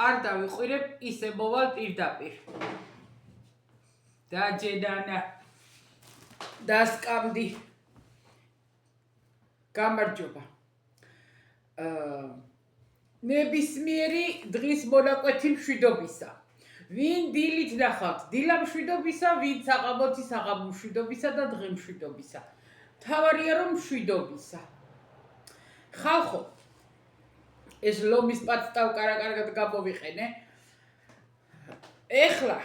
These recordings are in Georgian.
არ დავიყვირებ, ისე მოვალ პირდაპირ. დაჯედანა. დასკამდი. გამარჯობა. ნებისმიერი დღის მონაკვეთი მშვიდობისა. ვინ დილით ნახავთ დილა მშვიდობისა, ვინ საღამოთი საღამო მშვიდობისა და დღე მშვიდობისა. მთავარია რომ მშვიდობისა. ხალხო, ეს ლომის პაცტავ კარგად გამოვიყენე. ეხლა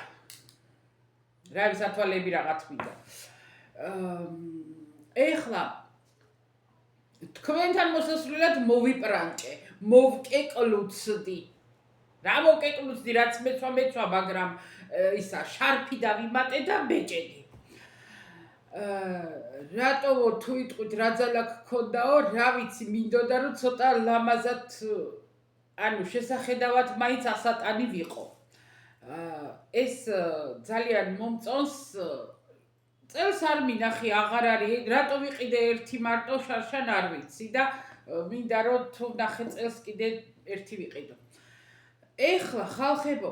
რა ის ათვალები რაღაც მინდა. ეხლა თქვენთან მოსასვლელად მოვიპრანჭე, მოვკეკლუცდი. რა მოვკეკლუცდი, რაც მეცვა, მაგრამ ისა შარფი დავიმატე და ბეჭედი. რატო თუ იტყვით რა ძალა გქონდაო, რა ვიცი, მინდოდა რომ ცოტა ლამაზად, ანუ შესახედავად მაინც ასატანი ვიყო. ეს ძალიან მომწონს, წელს არ მინახი, აღარ არის, რატო ვიყიდე ერთი მარტო შარშან არ ვიცი და მინდა რომ თუ ნახე წელს კიდე ერთი ვიყიდო. ეხლა ხალხებო,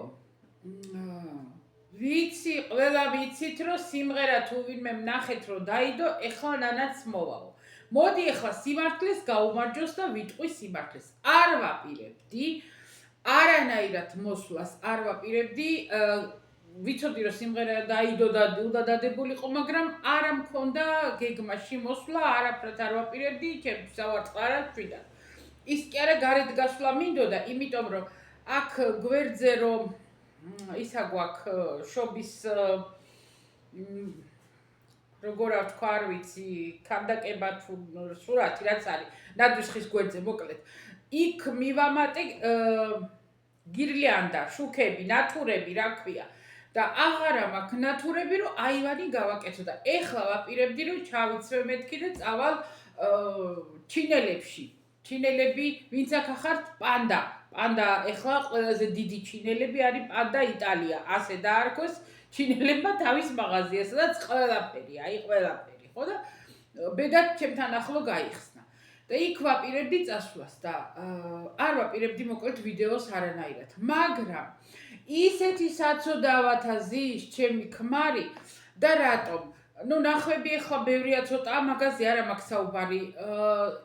ვიცი, ყველა ვიცით რომ სიმღერა თუ ვინმე ნახეთ რომ დაიდო, ეხლა ნანაც მოვაო. მოდი ეხლა სიმართლეს გაუმარჯოს და ვიტყვი სიმართლეს. არ ვაპირებდი, არანაირად მოსვლას არ ვაპირებდი, ვიცოდი რომ სიმღერა დაიდო და უნდა დადებულიყო, მაგრამ არა მქონდა გეგმაში მოსვლა, არაფრად არ ვაპირებდი, ჩემთვის ავარწყარა ჩვიდან. ის კი არა გარეთ გასვლა მინდოდა, იმიტომ რომ აქ გვერდზე რომ ისა გვაქვს შობის როგორ ვთქვა, არ ვიცი, ქანდაკება თუ სურათი რაც არის, ნაძვის ხის გვერდზე მოკლედ. იქ მივამატე გირლიანდა, შუქები, ნათურები, რა ქვია. და აღარა მაქვს ნათურები, რომ აივანი გავაკეთო და ეხლა ვაპირებდი, რომ ჩავიცვე მეთქი და წავალ ჩინელებში. ჩინელები, ვინც აქ ახართ, პანდა. პანდა ეხლა ყველაზე დიდი ჩინელები არის პანდა იტალია. ასე დაარქვეს ჩინელებმა თავის მაღაზია, სადაც ყველაფერია, ყველაფერი, ხო და ბედად ჩემთან ახლო გაიხსნა. და იქ ვაპირებდი წასვლას და არ ვაპირებდი მოკლედ ვიდეოს არანაირად. მაგრამ ისეთი საცოდავათა ზის ჩემი ქმარი და რატომ? ნუ ნახვები ახლა ბევრია ცოტა, მაგაზე არა მაქვს საუბარი.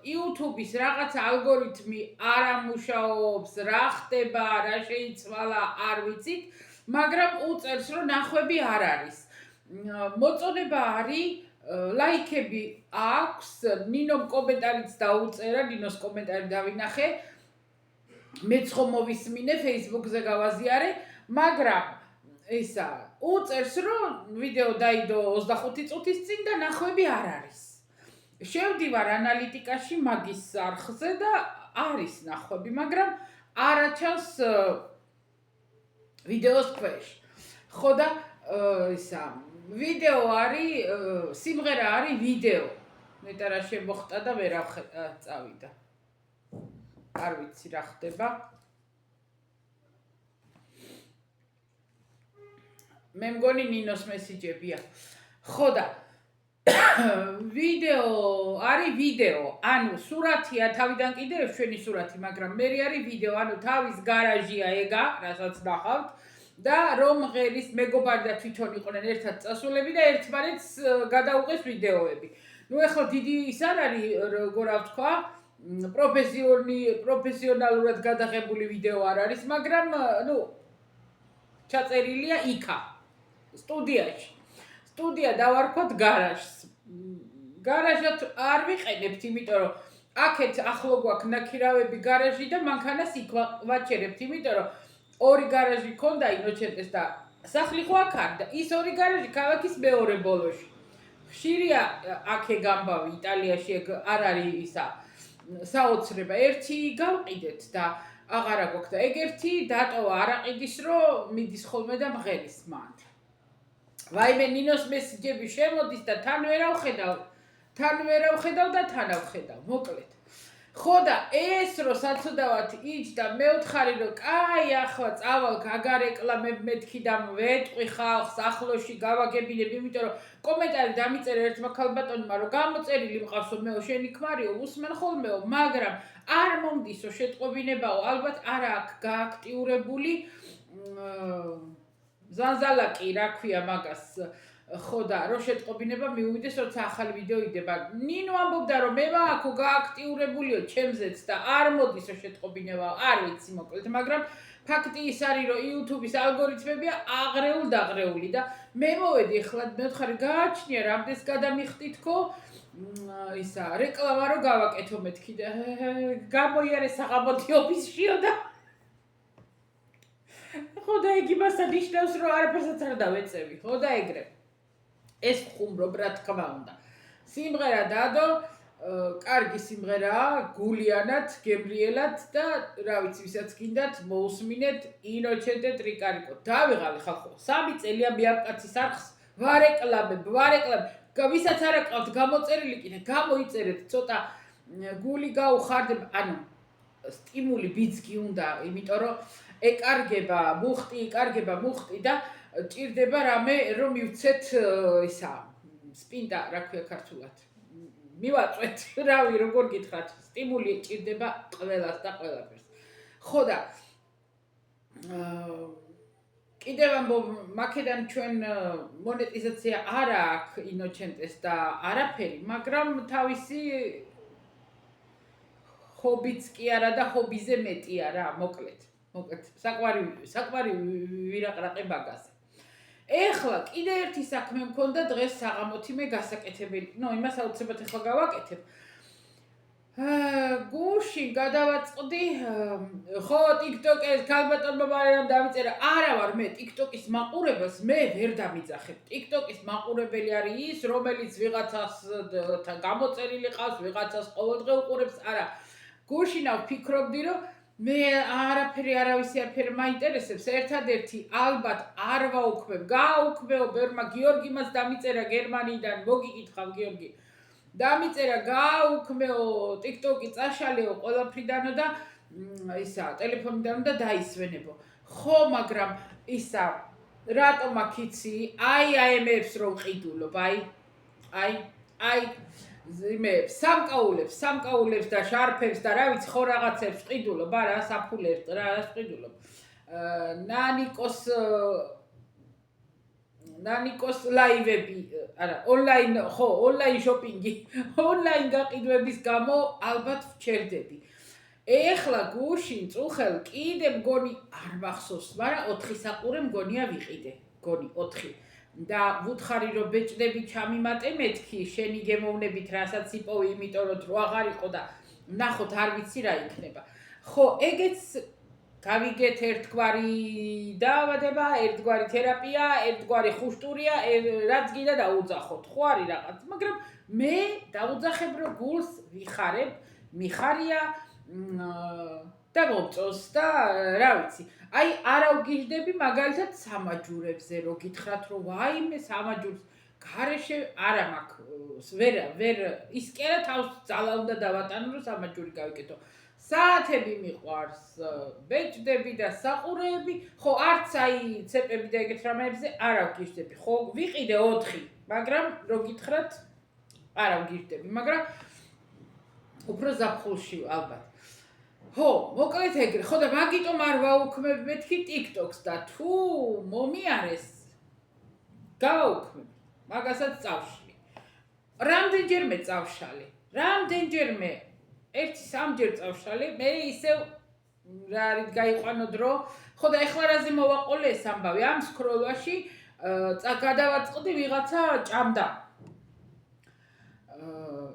YouTube-ის რაღაცა ალგორითმი არ ამუშაობს, რა ხდება, რა შეიცვალა, არ ვიცით, მაგრამ უწერს რომ ნახვები არ არის. მოწონება არის, ლაიქები აქვს, ნინომ კომენტარიც დაუწერა, ნინოს კომენტარი დავინახე. მეც ხომ მოვისმინე, Facebook-ზე გავაზიარე, მაგრამ ისა უწერს რომ ვიდეო დაიდო 25 წუთის წინ და ნახვები არ არის. შევდივარ ანალიტიკაში მაგის არხზე და არის ნახვები, მაგრამ არაჩანს ვიდეოს ქვეშ. ხო და ისა ვიდეო არის, სიმღერა არის ვიდეო. მეტად რა შემოხტა და ვერ წავიდა. არ ვიცი რა ხდება. მე მგონი ნინოს მესიჯებია. ხო და ვიდეო არის ვიდეო, ანუ სურათია თავიდან კიდე ჩვენი სურათი, მაგრამ მე არის ვიდეო, ანუ თავის გარაჟია ეგა, რასაც ნახავთ და რომ ღერის მეგობარი და თვითონ იყვნენ ერთად წასულები და ერთმანეთს გადაუღეს ვიდეოები. ნუ ახლა დიდი ის არ არის, როგორ ვთქვა, პროფესიონალურად გადაღებული ვიდეო არ არის, მაგრამ ნუ ჩაწერილია იქა. სტუდიაში. სტუდია დავარქვათ გარაჟს. გარაჟად არ ვიყენებთ, იმიტომ რომ აქეთ ახლო გვაქვს ნაქირავები გარაჟი და მანქანას იქ ვაჩერებთ, იმიტომ რომ ორი გარაჟი ქონდა ინოჩენტეს და სახლი ხო აქ არის და ის ორი გარაჟი ქალაქის მეორე ბოლოში. ხშირია აქ ეგ ამბავი, იტალიაში ეგ არ არის ისა საოცრება. ერთი გავყიდეთ და აღარა გვაქვს და ეგ ერთი დატოვა არაყიდის რომ მიდის ხოლმე და მღერის მან. ვაიმე ნინოს მესიჯები შემოდის და თან ვერავ ხედავ და თან ავხედავ, მოკლედ. ხო და ეს რო საცოდავად იჯდა მე ვთხარი რომ კაი ახლა წავალ გაგარეკლამებ მეთქი და ვეტყვი ხალხს ახლოში გავაგებინებ იმიტომ რომ კომენტარი დამიწერე ერთმა ქალბატონმა რომ გამოწერილი მყავსო მეო შენი ქმარიო უსმენ ხოლმეო მაგრამ არ მომდისო შეტყობინებაო ალბათ არა აქ გააქტიურებული ზანზალაკი რა ქვია მაგას ხო და რო შეტყობინება მიუვიდეს როცა ახალი ვიდეო იდება ნინო ამბობდა რომ მე მაქვს გააქტიურებულიო ჩემზეც და არ მოდის რო შეტყობინება არ ვიცი მოკლედ მაგრამ ფაქტი ის არის რომ YouTube-ის ალგორითმებია აღრეულ დაღრეული და მე მოვედი ახლა მე ვთხარი გააჩნია რამდენს გადამიხტითქო ისა რეკლამა რო გავაკეთო მეთქი და გამოიარე საღამოთი ოფისშიო და ხო და იგი მასა ნიშნავს რომ არაფერსაც არ დავეწევი ხო და ეგრე ეს ხუმრობ რა თქმა უნდა სიმღერა დადო კარგი სიმღერაა გულიანად გემრიელად და რა ვიცი ვისაც გინდათ მოусმინეთ ინოჩენტე ტრიკარიკო დავიღალე ხალხო 3 წელია მეაპკაცის არხს ვარეკლამებ ვისაც არ აკავთ გამოწერილი კიდე გამოიწერეთ ცოტა გული გაუხარდება ანუ სტიმული ბიძგი უნდა იმიტომ რომ ეკარგება მუხტი და ჭირდება რამე რომ მივცეთ ისა სპინტა რა ქვია ქართულად მივაწვეთ რავი როგორ გითხრათ სტიმული ჭირდება ყველას და ყველაფერს ხო და კიდევ ამბობ მაქედან ჩვენ მონეტიზაცია არ აქვს ინოჩენტეს და არაფერი მაგრამ თავისი ჰობიც კი არა და ჰობიზე მეტი არა მოკლედ საკვარი ვირაყრაყე ბაგაზე ეხლა კიდე ერთი საქმე მქონდა დღეს საღამოთი მე გასაკეთებელი იმას აუცილებლად ეხლა გავაკეთებ გუშინ გადავაწყდი ხო TikTok-ს ქალბატონმა მარიამ დავიწერა არა ვარ მე TikTok-ის მაყურებელს მე ვერ დამიძახებ TikTok-ის მაყურებელი არის ის რომელიც ვიღაცას გამოწერილი ყავს ვიღაცას ყოველდღე უყურებს არა გუშინა ვფიქრობდი რომ მე არავისი მაინტერესებს ერთადერთი ალბათ არ ვაუქმებ გააუქმეო ბერმა გიორგი მას დამიწერა გერმანიიდან მოგიკითხავ გიორგი დამიწერა გააუქმეო TikTok-ი წაშალეო ყველაფრიდანო და ისა ტელეფონიდან და დაისვენებო ხო მაგრამ ისა რატომ აქ იცი აემებს რომ ყიდულობ აი სამკაულებს და შარფებს და რა ვიცი ხო რაღაცებს ყიდულობ არა საფულებს რა ყიდულობ ნანიკოს ლაივები არა ონლაინ შოპინგი ონლაინ გაყიდვების გამო ალბათ ვჩერდები ეხლა გუშინ წუხელ კიდე მგონი არ მახსოვს მაგრამ 4 საყურე მგონია ვიყიდე მგონი 4 და ვუთხარი რომ ბეჭდები ჩამიმატე მეთქი შენი გემოვნებით რასაც იპოვი იმიტომ რომ დრო აღარ იყო და ნახოთ არ ვიცი რა იქნება ხო ეგეც გავიგეთ ერთგვარი დაავადება ერთგვარი თერაპია ერთგვარი ხუშტურია რაც გინდა დაუძახოთ ხო არის რაღაც მაგრამ მე დაუძახებ რომ გულს ვიხარებ მიხარია და მომწონს და რა ვიცი აი არა ვგიჟდები მაგალითად სამაჯურებზე რო გითხრათ რომ ვაიმე სამაჯურს გარეშე არა მაქვს ვერ ის კი არა თავს ძალა უნდა დავატანო რომ სამაჯური გავიკეთო საათები მიყვარს ბეჭდები და საყურეები ხო არც აი ცეპები და ეგეთ რამეებზე არა ვგიჟდები ხო ვიყიდე 4 მაგრამ რო გითხრათ არა ვგიჟდები მაგრამ უფრო ზაფხულში ალბათ ხო, მოკლედ ეგრე, ხო და მაგიტომ არ ვაუქმებ მეთქი TikTok-ს და თუ მომიარეს გავაუქმებ, მაგასაც წავშლი. რამდენჯერმე წავშალე, რამდენჯერმე 1-3 წავშალე, მე ისევ რა არის გაიყვანო დრო, ხო და ეხლა რაზე მოვაყოლე ეს ამბავი, ამ სკროლვაში გადავაწყდი ვიღაცა ჭამდა.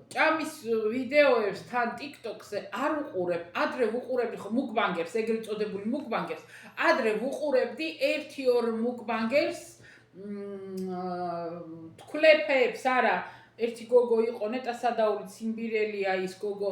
ჭამის ვიდეოებს თან TikTok-ზე არ უყურებ, ადრე ვუყურებდი ხო მუკბანგერს, ეგრეთ წოდებული მუკბანგერს, ადრე ვუყურებდი 1-2 მუკბანგერს, თქლეფებს არა, ერთი გოგო იყო ნეტა სადაური ციმბირელია ის გოგო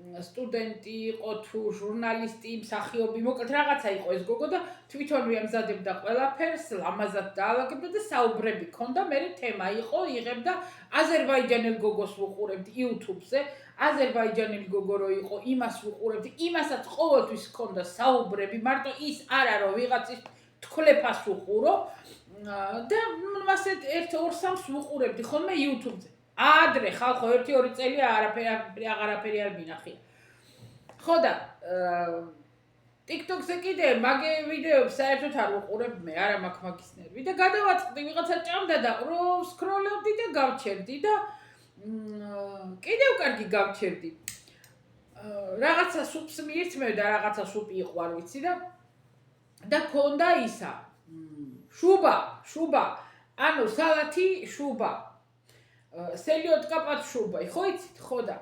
სტუდენტი იყო თუ ჟურნალისტი, მსახიობი, მოკლედ რაღაცა იყო ეს გოგო და თვითონვე ამზადებდა ყველაფერს, ლამაზად დაალაგებდა და საუბრები ქონდა, მე თემა იყო, იღებდა აზერბაიჯანელ გოგოს ვუყურებდი YouTube-ზე, აზერბაიჯანელი გოგო რო იყო, იმას ვუყურებდი, იმასაც ყოველთვის ქონდა საუბრები, მარტო ის არა რომ ვიღაცის თქლეფას ვუყურო და მასეთ 1-2-3-ს ვუყურებდი ხოლმე YouTube-ზე. ადრე ხალხო 1-2 წელია აღარაფერი არ მინახია. ხო და TikTok-ზე კიდე მაგე ვიდეოებს საერთოდ არ ვუყურებ მე, არა მაქვს მაგის ნერვი და გადავაწყდი ვიღაცა ჭამდა და რომ სკროლობდი და გავჩერდი და კიდევ კარგი გავჩერდი. რაღაცა სუპს მიირთმევ და რაღაცა სუპი იყო არ ვიცი და ქონდა ისა. შუბა. ანუ სალათი შუბა. სელიოტკა პატ შუბა, ხო იცით, ხო და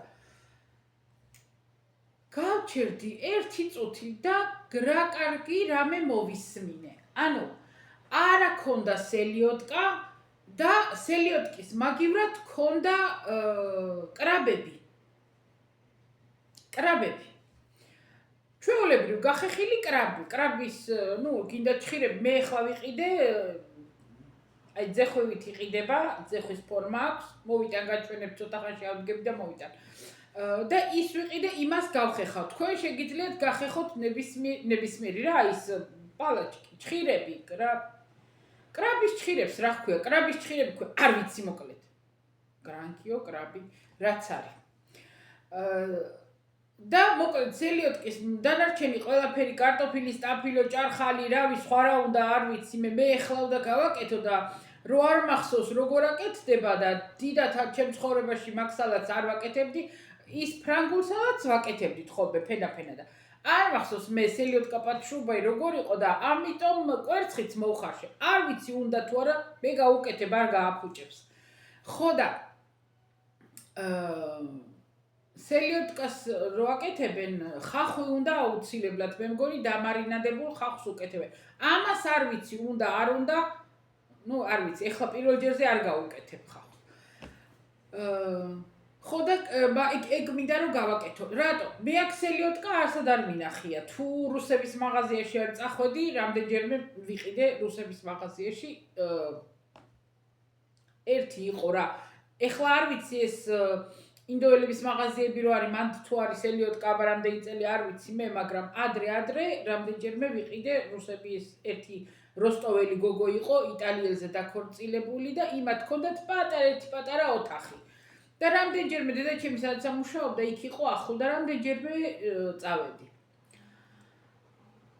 გავჩერდი 1 წუთი და რა კარგი რამე მოვისმინე. ანუ არა ქონდა სელიოტკა და სელიოტკის მაგივრად ქონდა კრაბები. ჩვეულებრივ გახეხილი კრაბის, გინდა ჩხირები, მე ახლა ვიყიდე აი ძეხვივით იყიდება, ძეხვის ფორმა აქვს, მოვიტან გაჩვენებ ცოტა ხანში ავდგები და მოვიტან. და ის ვიყიდე, იმას გავხეხავ. თქვენ შეგიძლიათ გახეხოთ ნებისმიერი რა ის პალაჭკი, ჩხირები, კრაბის ჩხირებს რა ხქვია, კრაბის ჩხირები ხქვია, არ ვიცი მოკლედ. გრანკიო, კრაბი, რაც არის. და მოკლედ სელიოტკის დანარჩენი ყველაფერი კარტოფილი, სტაფილო, ჭარხალი, რავი, სხვა რა უნდა არ ვიცი, მე ეხლა უნდა გავაკეთო და რო არ მახსოვს როგორ აკეთდება და დიდათ ჩემ ცხოვრებაში მაგ სალათს არ ვაკეთებდი, ის ფრანგულ სალათს ვაკეთებდით ხოლმე ფენა და არ მახსოვს მე სელიოტკა პატ შუბა როგორ იყო და ამიტომ კვერცხიც მოვხარშე. არ ვიცი უნდა თუ არა, მე გავუკეთებ, არ გააფუჭებს. ხო და სელიოტკას რო აკეთებენ, ხახვი უნდა აუცილებლად, მე მგონი დამარინადებულ ხახვს უკეთებენ. ამას არ ვიცი, უნდა, არ უნდა, არ ვიცი, ეხლა პირველ ჯერზე არ გავუკეთებ ხახვს. ხო და ეგ მინდა რომ გავაკეთო. რატო? მე აქ სელიოტკა არსად არ მინახია. თუ რუსების მაღაზიაში არ წახვედი, რამდენჯერმე ვიყიდე რუსების მაღაზიაში. ერთი იყო რა. ეხლა არ ვიცი ეს ინდოელების მაღაზიები რო არის, მან თუ არის სელიოტკა რამდენი წელი არ ვიცი მე, მაგრამ ადრე რამდენჯერმე ვიყიდე რუსების ერთი როსტოველი გოგო იყო, იტალიელზე დაქორწილებული და იმათ ჰქონდათ პატარა ოთახი. და რამდენჯერმე დედაჩემი სადაც ამუშაობდა, იქ იყო ახლო და რამდენჯერმე წავედი.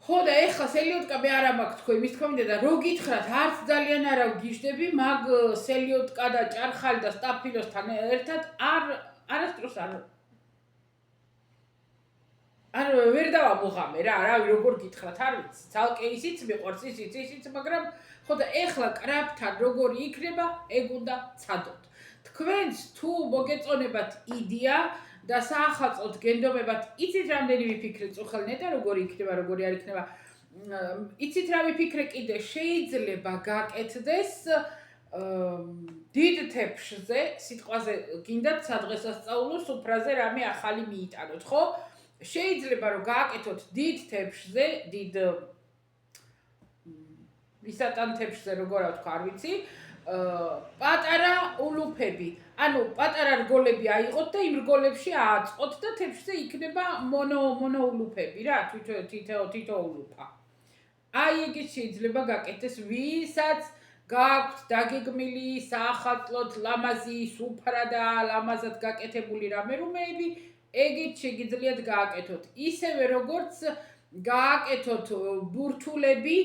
ხო და ეხლა სელიოტკა მე არა მაქვს თქვენ მის თქმა მინდა და რო გითხრათ, არც ძალიან არა ვგიჟდები, მაგ სელიოტკა და ჭარხალი და სტაფილოსთან ერთად არასდროს არ ვერ დავამოღამე რა, რავი როგორ გითხრათ, არ ვიცი, ცალკე ისიც მიყვარს, ისიც, მაგრამ ხო და ეხლა კრაბთან როგორი იქნება, ეგ უნდა ცადოთ. თქვენს თუ მოგეწონებათ იდეა და საახალწლოდ გენდომებათ, იცით რამდენი ვიფიქრე წუხელ ნეტა როგორი იქნება, როგორი არ იქნება. იცით რა ვიფიქრე კიდე, შეიძლება გაკეთდეს დიდ თეფშზე, სიტყვაზე გინდათ სადღესასწაულო სუფრაზე რამე ახალი მიიტანოთ, ხო? შეიძლება რომ გააკეთოთ დიდ თეფშზე, დიდ ვისატან თეფშზე როგორ ვთქვა, არ ვიცი, პატარა ულუფები. ანუ პატარა რგოლები აიღოთ და იმ რგოლებში ააწყოთ და თეფშზე იქნება მონო ულუფები რა, თითო ულუფა. აი ეგეც შეიძლება გაკეთდეს ვისაც გააქვთ დაგეგმილი საახალწლოდ ლამაზი, სუფრა და ლამაზად გაკეთებული რამე-რუმეები, ეგეც შეგიძლიათ გააკეთოთ. ისევე როგორც გააკეთოთ ბურთულები,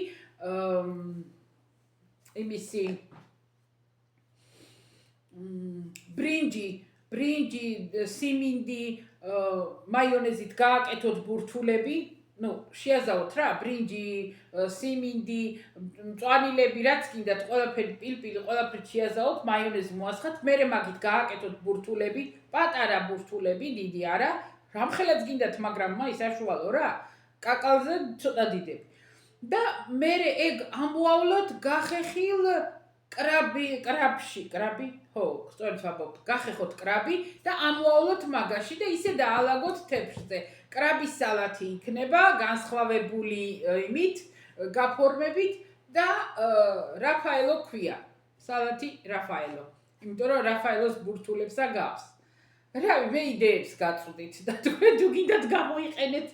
იმისი ბრინჯი, სიმინდი, მაიონეზით გააკეთოთ ბურთულები, შეაზავოთ რა, ბრინჯი, სიმინდი, მწვანილები, რაც გინდათ, ყველაფერი პილპილი, ყველაფერი შეაზავოთ, მაიონეზი მოასხათ, მერე მაგით გააკეთოთ ბურთულები, პატარა ბურთულები, დიდი არა, რამხელაც გინდათ, მაგრამ ის საშუალო რა, კაკალზე ცოტა დიდები. და მერე ეგ ამოავლოთ გახეხილ კრაბი, ხო, სწორედ ვამბობ, გახეხოთ კრაბი და ამოავლოთ მაგაში და ისე დაალაგოთ თეფშზე. კრაბის სალათი იქნება განსხვავებული იმით, გაფორმებით და რაფაელო ქვია. სალათი რაფაელო. იმიტომ რომ რაფაელოს ბურთულებს აგავს. რავი, მე იდეებს გაწვდით და თქვენ თუ გინდათ გამოიყენეთ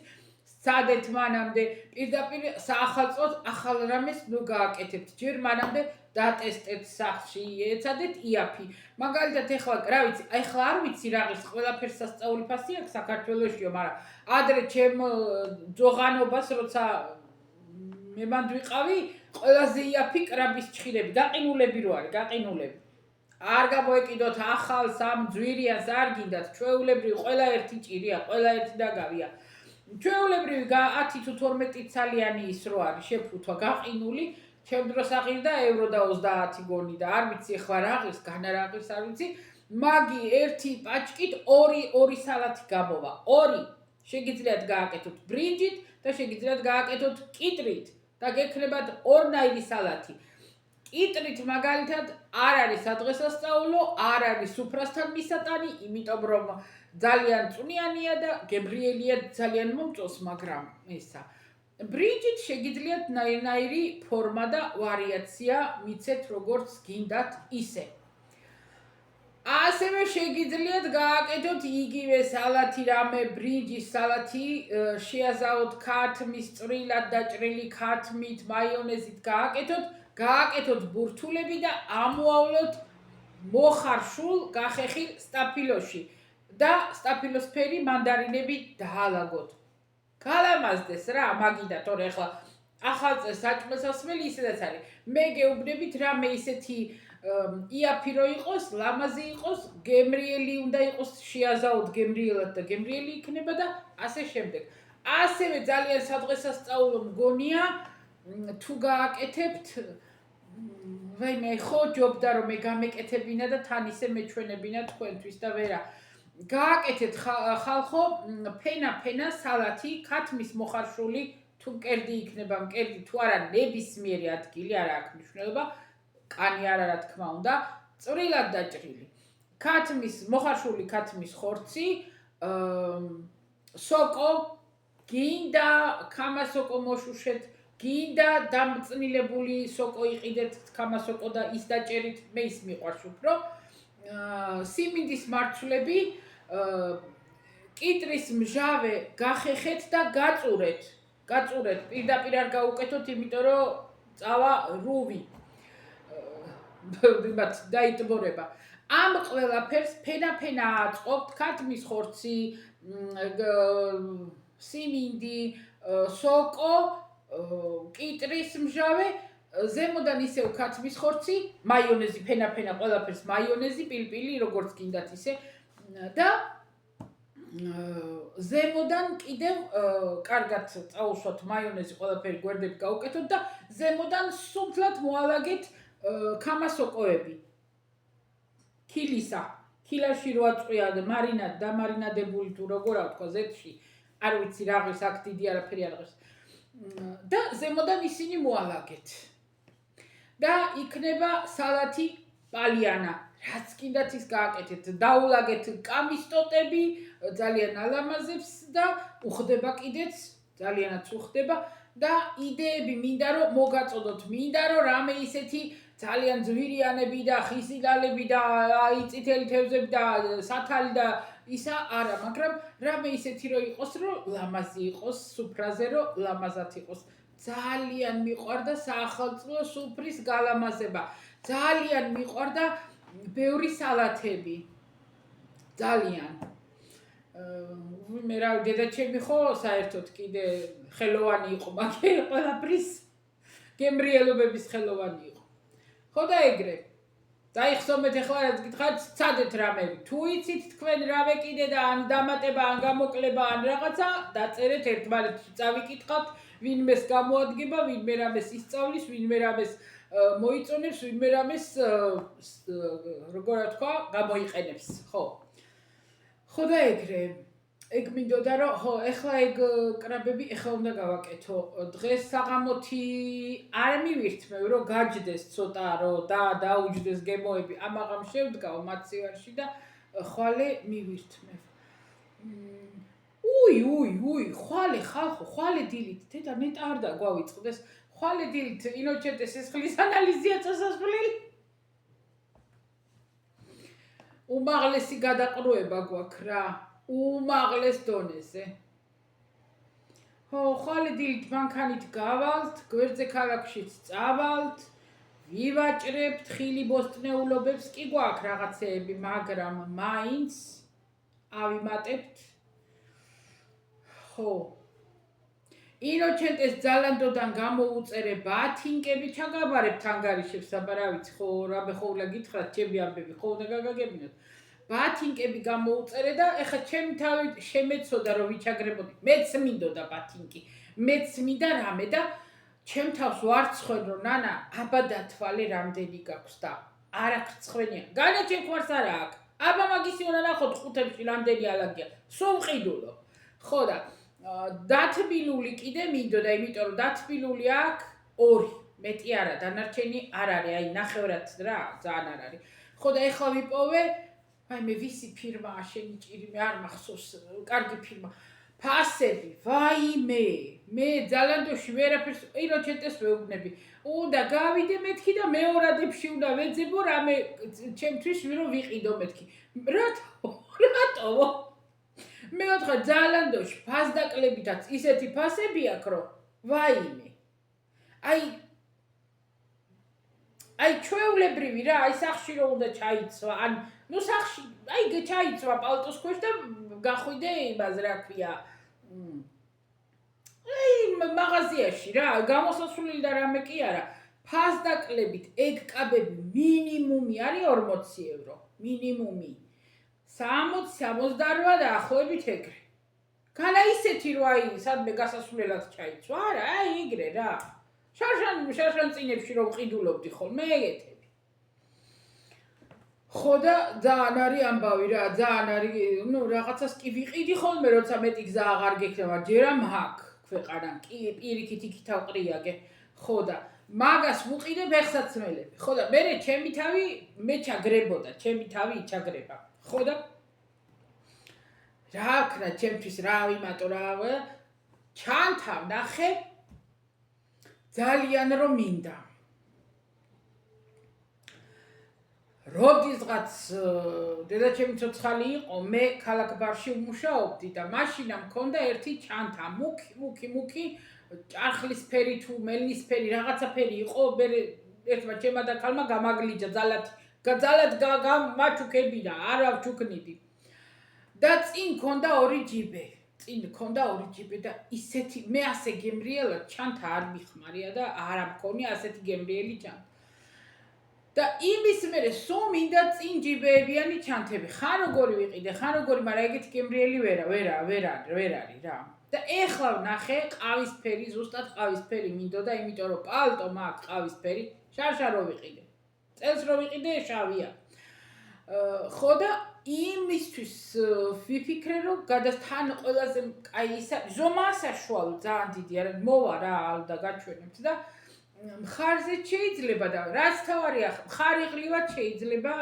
სადეთ მანამდე პირდაპირ საახალწლოდ ახალ რამეს ნუ გააკეთებთ. ჯერ მანამდე დატესტეთ სახლში, ეცადეთ იაფი. მაგალითად ეხლა რა ვიცი, ეხლა არ ვიცი რა ღირს ყველაფერს სასწაული ფასი აქვს საქართველოშიო, მაგრამ ადრე ჩემ ძოღანობას როცა მე მანდ ვიყავი, ყველაზე იაფი კრაბის ჩხირები, გაყინულები რო არის, გაყინულები. არ გამოეკიდოთ ახალს ამ ძვირიანს არ გინდათ, ჩვეულებრივ ყველა ერთი ჭირია, ყველა ერთი დაგავია. ჩვეულებრივ 10 თუ 12 ცალიანი ის რო არის შეფუთვა გაყინული, ჩემ დროს აღირდა ევრო და 30 გონი და არ ვიცი ახლა რა ღირს, განა რა ღირს არ ვიცი, მაგი ერთი პაჭკით ორი სალათი გამოვა. ორი შეგიძლიათ გააკეთოთ ბრინჯით და შეგიძლიათ გააკეთოთ კიტრით და გექნებათ ორნაირი სალათი. კიტრით მაგალითად არ არის სადღესასწაულო, არ არის სუფრასთან მისატანი, იმიტომ რომ ძალიან წვნიანია და გებრიელია ძალიან მომწონს, მაგრამ ესა. ბრინჯით შეგიძლიათ ნაირ-ნაირი ფორმა და ვარიაცია მიცეთ როგორც გინდათ ისე. ასევე შეგიძლიათ გააკეთოთ იგივე სალათი, რამე ბრინჯის სალათი, შეაზავოთ ქათმის, წვრილად დაჭრილი ქათმით, მაიონეზით გააკეთოთ ბურთულები და ამოავლოთ მოხარშულ გახეხილ სტაფილოში და სტაფილოსფერი მანდარინები დაალაგოთ. გალამაზდეს რა, მაგიდა, თორე ახლა ახალწელს საჭმელსასმელი ისედაც არის. მე გეუბნებით რამე ისეთი იაფი რო იყოს, ლამაზი იყოს, გემრიელი უნდა იყოს, შეაზავოთ გემრიელად და გემრიელი იქნება და ასე შემდეგ. ასევე ძალიან სადღესასწაულო მგონია თუ გააკეთებთ ვაიმე ხო ჯობდა რომ მე გამეკეთებინა და თან ისე მეჩვენებინა თქვენთვის და ვერა გააკეთეთ ხალხო ფენა სალათი ქათმის მოხარშული თუ მკერდი იქნება მკერდი თუ არა ნებისმიერი ადგილი არ აქვს მნიშვნელობა კანი არა რა თქმა უნდა წვრილად დაჭრილი ქათმის მოხარშული ქათმის ხორცი სოკო გინდა ქამასოკო მოშუშეთ გინდა დამწნილებული სოკო იყიდეთ ქამასოკო და ის დაჭერით მე ის მიყვარს უფრო სიმინდის მარცვლები კიტრის მჟავე გახეხეთ და გაწურეთ პირდაპირ არ გაუკეთოთ იმიტომ რომ წავა რუვი იმათ დაიტბორება ამ ყველაფერს ფენა აწყობთ ქათმის ხორცი სიმინდი სოკო კიტრის მჟავე ზემოდან ისევ ქათმის ხორცი მაიონეზი ფენა ყველაფერს მაიონეზი პილპილი როგორც გინდათ ისე და ზემოდან კიდევ კარგად წაუშვათ მაიონეზი ყველაფერი გვერდები გაუკეთოთ და ზემოდან სუფლად მოალაგეთ ქამასოკოები ქილაში რო აწყვია დამარინადებული თუ როგორ ავთქვა ზეთში არ ვიცი რა ღირს აქ დიდი არაფერი არ ღირს და ზემოდან ისინი მოალაგეთ და იქნება სალათი პალიანა რაც კიდათ ის გააკეთეთ დაულაგეთ კამისტოტები ძალიან ალამაზებს და უხდება კიდეც ძალიანაც უხდება და იდეები მინდა რომ მოგაწოდოთ მინდა რომ რამე ისეთი ძალიან ძვირიანები და ხიზილალები და წითელი თევზები და სათალი და ისა არა მაგრამ რამე ისეთი რომ იყოს რომ ლამაზი იყოს სუფრაზე რომ ლამაზად იყოს ძალიან მიყვარდა საახალწლო სუფრის გალამაზება ძალიან მიყვარდა ბევრი სალათები ძალიან მე რა დედაჩემი ხო საერთოდ კიდე ხელოვანი იყო მაგრამ ყველაფრის გემრიელობების ხელოვანი იყო ხო და ეგრე დაიხსომეთ ახლა რაც გითხარით ცადეთ რამები თუ იცით თქვენ რამე კიდე და ან დამატება ან გამოკლება ან რაღაცა დაწერეთ ერთმანეთს წავიკითხავთ ვინმეს გამოადგება ვინმე რამეს ისწავლის ვინმე რამეს მოიწონებს ვინმე რამეს როგორ თქვა გამოიყენებს ხო და ეგრე ეგ მინდოდა რომ ხო ეხლა ეგ კრაბები ეხლა უნდა გავაკეთო დღეს საღამოთი არ მივირთმევ რომ გაჯდეს ცოტა რომ დაუჯდეს გემოები ამაღამ შევდგაო მაცივარში და ხვალე მივირთმევ უი ხვალე ხალხო ხვალე დილით თეთა ნეტა არ დაგვავიწყდეს ხვალე დილით ინოჩენტეს სისხლის ანალიზია წასასვლელი უმაღლესი გადაყრუება გვაქვს რა უმაღლეს დონეზე. ხო, ხვალე დილით მანქანით გავალთ, გვერდზე ქალაქშიც წავალთ, ვივაჭრებთ ხილი ბოსტნეულობებს კი გვაქვს რაღაცეები, მაგრამ მაინც ავიმატებთ. ხო. ინოჩენტეს ძალანდოდან გამოუწერე ბათინკები ჩაგაბარებთ ანგარიშებს, აბა რა ვიცი, ხო, რაბე ხოვლა გითხრათ, ჩემი ამბები, ხო უნდა გაგაგებინოთ. ბათინკები გამოუწერე და ეხა ჩემი თავი შემეცოდა რომ ვიჩაგრებოდი. მეც მინდოდა ბათინკი. მეც მინდა რამე და ჩემ თავს ვარცხენ რომ ნანა აბა დათვალე რამდენი გაქვს და არ აქვს ცხვენია. განაჩენ ხوارს არა აქვს. აბა მაგისი უნდა ნახოთ ხუთებში რამდენი ალაგია. სულ ყიდულო. ხო და დათბილული კიდე მინდოდა, იმიტომ რომ დათბილული აქვს 2. მეტი არა, დანარჩენი არ არის, აი ნახევრად რა, ძალიან არ არის. ხო და ეხლა ვიპოვე აი მე ვისი ფირმაა შენი ჭირი მე არ მახსოვს კარგი ფირმა ფასები ვაიმე მე ძალანდოში ვერაფერს ინოჩენტეს ვეუბნები უნდა გავიდე მეთქი და მეორადებში უნდა ვეძებო რამე ჩემთვის რომ ვიყიდო მეთქი რატო მე ვთქვა ძალანდოში ფასდაკლებითაც ისეთი ფასები აქვს რომ ვაიმე აი ჩვეულებრივი რა აი სახში რომ უნდა ჩაიცვა ან ნუ სახში აი ჩაიცვა პალტოს ქვეშ და გახვიდე იმას რა ქვია აი მაღაზიაში რა გამოსასვლელი და რამე კი არა ფასდაკლებით ეგ კაბები მინიმუმი არის 40 евро მინიმუმი 60-78 და ახლობით ეგრე განა ისეთი რომ აი სადმე გასასვლელად ჩაიცვა არა აი ეგრე რა შარშან წინებში რომ ყიდულობდი ხოლმე ეგეთები ხო და ძალიან არის ამბავი რა ძალიან არის ნუ რაღაცას კი ვიყიდი ხოლმე როცა მეტი გზა აღარ გექნება ჯერ ამ აქ ქვეყანა კი პირიქით იქით ავყრიაგე ხო და მაგას ვუყიდებ ეხსაცმელები ხო და მე ჩემი თავი მე ჩაგრებოდა ჩემი თავი იჩაგრება ხო და რა ვქნა ჩემთვის რა ვიმატო რა ჩანთავ ნახე ძალიან რომ მინდა როდისღაც დედაჩემი ცოცხალი იყო მე ქალაქ ბარში ვმუშაობდი და მაშინა მქონდა ერთი ჩანთა მუქი ჭარხლისფერი თუ მელნისფერი რაღაცა ფერი იყო ერთმა ჩემმა და ქალმა გამაგლიჯა ძალად მაჩუქებინა არ ავჩუქნიდი და წინ მქონდა ორი ჯიბე და ისეთი მე ასე გემრიელად ჩანთა არ მიხმარია და არ მქონია ასეთი გემრიელი ჩანთა და იმის მერე სომინდა წინ ჯიბეებიანი ჩანთები ხან როგორი ვიყიდე ხან როგორი მაგრამ ეგეთი გემრიელი ვერ არის რა და ეხლა ვნახე ყავისფერი ზუსტად ყავისფერი მინდოდა იმიტომ რომ პალტო მაქვს ყავისფერი შარშა რო ვიყიდე წელს რო ვიყიდე შავია ხო და იმისთვის ვიფიქრე რომ გადასთან ყველაზე კაი ისა ზომა საშუალო ძალიან დიდი არა მოვა რა ალდა გაჩვენებთ და მხარზე შეიძლება და რაც თავარია მხარიღლივად შეიძლება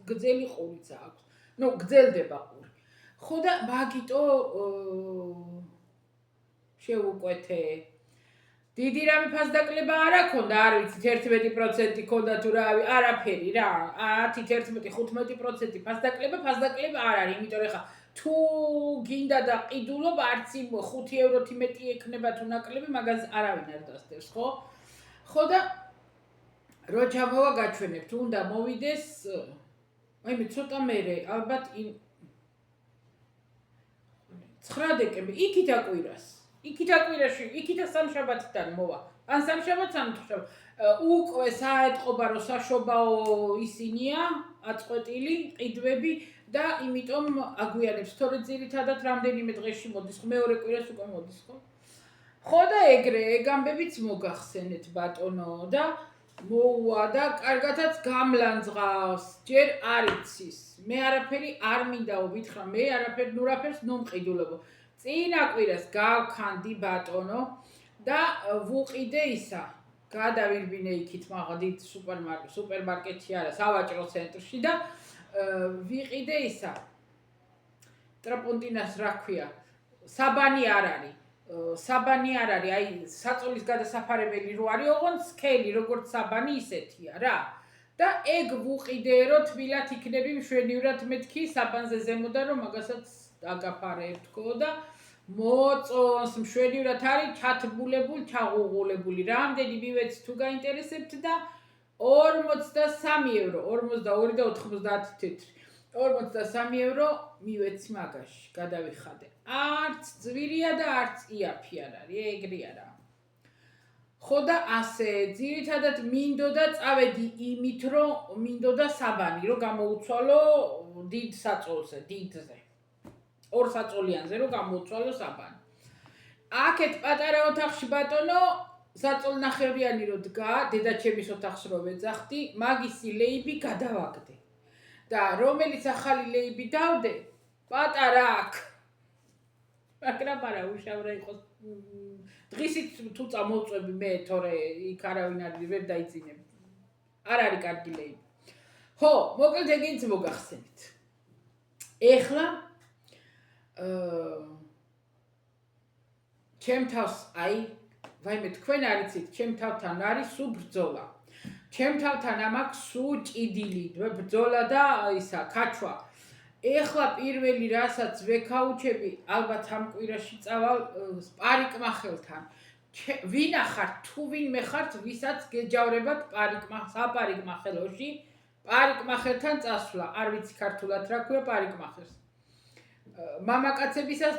გძელი ყურიც აქვს ნუ გძელდება ყური ხო და მაგიტო შევუკვეთე დიდი რამე ფასდაკლება არ აქონდა არ ვიცით 11% ქონდა თუ რა არაფერი რა 10-11-15% ფასდაკლება არ არის იმიტომ რომ ხა თუ გინდა და ყიდულობ არც იმ 5 ევროთი მეტი ექნება თუ ნაკლები მაგას არავინ არ დასდევს ხო და რო ჩამოვა გაჩვენებთ უნდა მოვიდეს აი მე ცოტა მერე ალბათ 9 დეკემბრი იქით აკვირაში სამშაბათიდან მოვა ან სამშაბათს ან თხშაბათ უკვე საეთყობა რომ საშობაო ისინია აწყვეტილი ყიდვები და იმიტომ აგვიანებს თორე ძირითადად რამდენიმე დღეში მოდის მეორე კვირას უკვე მოდის ხო და ეგრე ამბებიც მოგახსენეთ ბატონო და მოუვა და კარგათაც გამლანძღავს, ჯერ არ იცის. მე არაფერი არ მინდაო, ვითხრა, მე არაფერ ნურაფერს ნომყიდულებო. წინა კვირას გავქანდი ბატონო და ვუყიდე ისა. გადავირბინე იქით მაგ დიდ სუპერმარკეტში არა, სავაჭრო ცენტრში და ვიყიდე ისა. ტრაპონტინას რა ქვია? საბანი არ არის. საბანი არ არის, აი საწოლის გადასაფარებელი რო არის, ოღონდ სქელი როგორც საბანი ისეთია რა. და ეგ ვუყიდე რომ თბილად იქნები მშვენივრად მეთქი საბანზე ზემოდან რომ მაგასაც დაგაფარებთქო და მოწონს მშვენივრად არის ჩათბულებული, ჩაღუღულებული. რამდენი მივეცი თუ გაინტერესებთ და 43 евро, 42 და 90 თეთრი. 43 евро მივეცი მაგაში, გადავიხადე. არც ძვირია და არც იაფი არ არის, ეგრე არა. ხო და ასე, ძირითადად მინდოდა წავედი იმით, რომ მინდოდა საბანი, რომ გამოუცვალო დიდ საწოლზე, დიდზე. ორ საწოლიანზე რომ გამოუცვალო საბანი. აქეთ პატარა ოთახში ბატონო, საწოლნახევრიანი რო დგა, დედაჩემის ოთახს რო ვეძახდი, მაგისი ლეიბი გადავაგდე. და რომელიც ახალი ლეიბი დავდე, პატარა აქ. მაგრამ არა უშავრა იყოს დღისით თუ წამოვწვევი მე თორე იქ არავინ არის ვერ დაიწინებ. არ არის კარგი ლეიბი. ხო, მოკლედ ეგეც მოგახსენით. ეხლა ჩემ თავს აი ვაიმე თქვენ არ იცით ჩემ თავთან არის სულ ბრძოლა. ჩემ თავთან ამაქვს სულ ჭიდილი, ბრძოლა და ისა ქაჩვა. ეხლა პირველი რასაც ვეკაუჩები, ალბათ ამ კვირაში წავალ პარიკმახელთან. ვინახარ თუ ვინმე ხართ, ვისაც გეჯავრებათ საპარიკმახელოში, პარიკმახელთან წასვლა. არ ვიცი ქართულად რა ქვია პარიკმახელს. მამაკაცებისას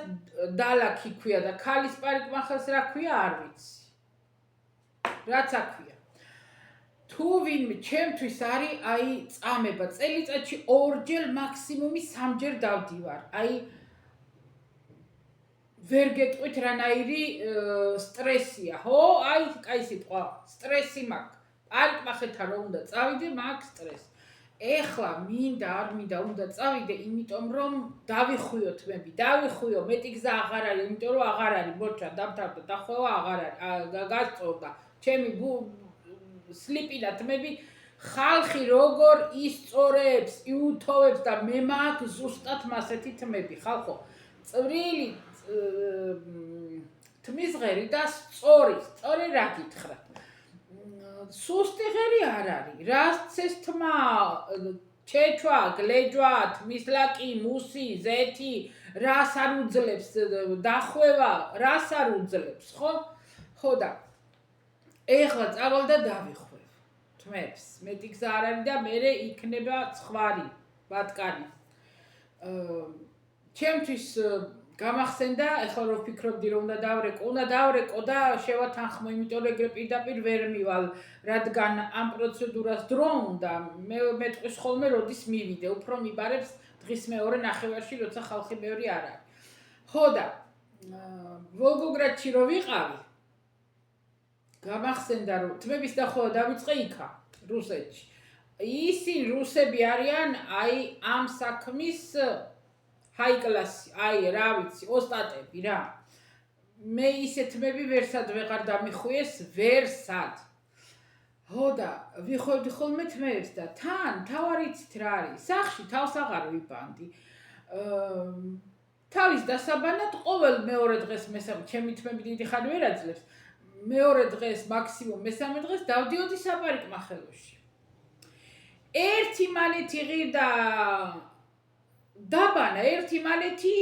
დალაქი ქვია და ქალის პარიკმახელს რა ქვია არ ვიცი. რაც აქვია. თუ ვინმე ჩემთვის არის აი წამება წელიწადში 2-ჯერ მაქსიმუმი 3-ჯერ დავდივარ. აი ვერ გეტყვით რანაირი სტრესია, ხო? აი კაი სიტყვა, სტრესი მაქვს. პარიკმახელთან რომ უნდა წავიდე, მაქვს სტრესი. ეხლა მინდა არ მინდა უნდა წავიდე, იმიტომ რომ დავიხვიოთ მები, დავიხვიო, მეტი გზა აღარ არის, იმიტომ რომ აღარ არის, მოჩა, დამთავრდა, დახვევა აღარ არის, გასწორდა. ჩემი სლიპინათ მები ხალხი როგორ ისწორებს, იუთოვებს და მე მაქვს ზუსტად მასეთი თმები, ხალხო. წვრილი თმის ღერი და სწორი რა გითხრათ. სუსტი ღერი არ არის. რაც ეს თმა, ჩეჩვა, გლეჯვა, თმისლაკი, მუსი, ზეთი, რას არ უძლებს, დახვევა, რას არ უძლებს, ხო? ხო და ეხლა წავალ და დავიხვევ თმებს. მეტი გზა არ არის და მერე იქნება ცხვარი, ბატკანი. ჩემთვის გამახსენდა, ეხლა რო ვფიქრობდი რომ უნდა დავრეკო და შევათანხმო, იმიტომ რომ ეგრე პირდაპირ ვერ მივალ, რადგან ამ პროცედურას დრო უნდა, მე ტყვის ხოლმე როდის მივიდე, უფრო მიბარებს დღის მეორე ნახევარში, როცა ხალხი ბევრი არ არის. ხო და ვოლგოგრადში რო ვიყავი, გამახსენდა რომ თმების დახვევა დავიწყე იქა, რუსეთში. ისინი რუსები არიან აი ამ საქმის ჰაი კლასი, აი რა ვიცი, ოსტატები რა. მე ისე თმები ვერსად ვეღარ დამიხვიეს, ვერსად. ხო და ვიხვევდი ხოლმე თმებს და თან თავარიცით რა არის, სახში თავს აღარ ვიბანდი. თავის დასაბანად ყოველ მეორე დღეს ჩემი თმები დიდი ხანი ვერ აძლევს. მეორე დღეს მაქსიმუმ მესამე დღეს დავდიოდი საპარიკმახელოში. ერთი მალეთი ღირდა დაბანა, ერთი მალეთი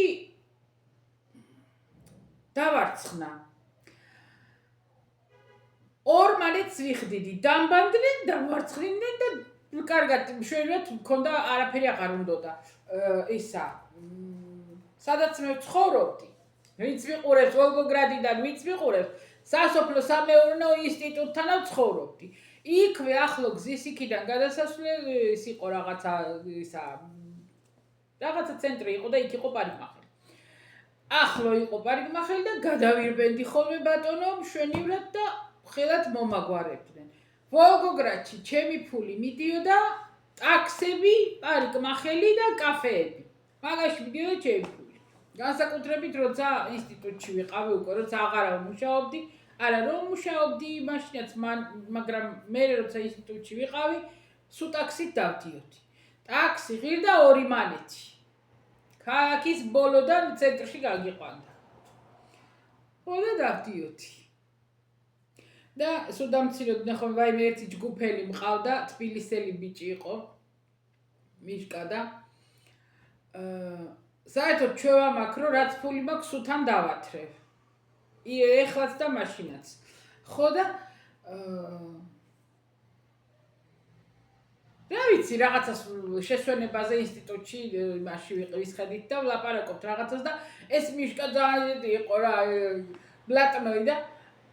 დავარცხნა. ორ მალეთს ვიხდიდი, დამბანდნენ, დავარცხნდნენ და კარგად მშვენივრად მქონდა, არაფერი აღარ უნდოდა. ისა სადაც მე ვცხოვრობდი, ვინც ვიყურებს ვოლგოგრადიდან, ვინც ვიყურებს სასოფლო სამეურნეო ინსტიტუტთანავ ცხოვრობდი. იქვე ახლო გზის იქიდან გადასასვლელის იყო რაღაცა ცენტრი იყო და იქ იყო პარიკმახელი. ახლო იყო პარიკმახელი და გადავირბენდი ხოლმე ბატონო მშვენივრად და ხელად მომაგვარებდნენ. ვოლგოგრადში ჩემი ფული მიდიოდა ტაქსები, პარიკმახელი და კაფეები. მაგაში მიდიოდა ჩემი ფული. განსაკუთრებით როცა ინსტიტუტში ვიყავი უკვე, როცა აღარავ მუშაობდი, არა რომ მუშაობდი მაშინაც მაგრამ მე როცა ინსტიტუტში ვიყავი, სულ ტაქსით დავდიოდი. ტაქსი ღირდა 2 მანეთი. ქალაქის ბოლოდან ცენტრში გაგიყვანდა. ხო და დავდიოდი. და სულ დამციროდ ნახო ვაიმე ერთი ჯგუფელი მყავდა, თბილისელი ბიჭი იყო. მიშკა და საერთოდ ჩვევა მაქვს რომ რაც ფული მაქვს სულთან დავათრევ. ეხლაც და მაშინაც. ხო და რა ვიცი რაღაცას შესვენებაზე ინსტიტუტში მაშინ ვისხედით და ვლაპარაკობთ რაღაცას და ეს მიშკა ძალიან იყო რა ბლატნოი და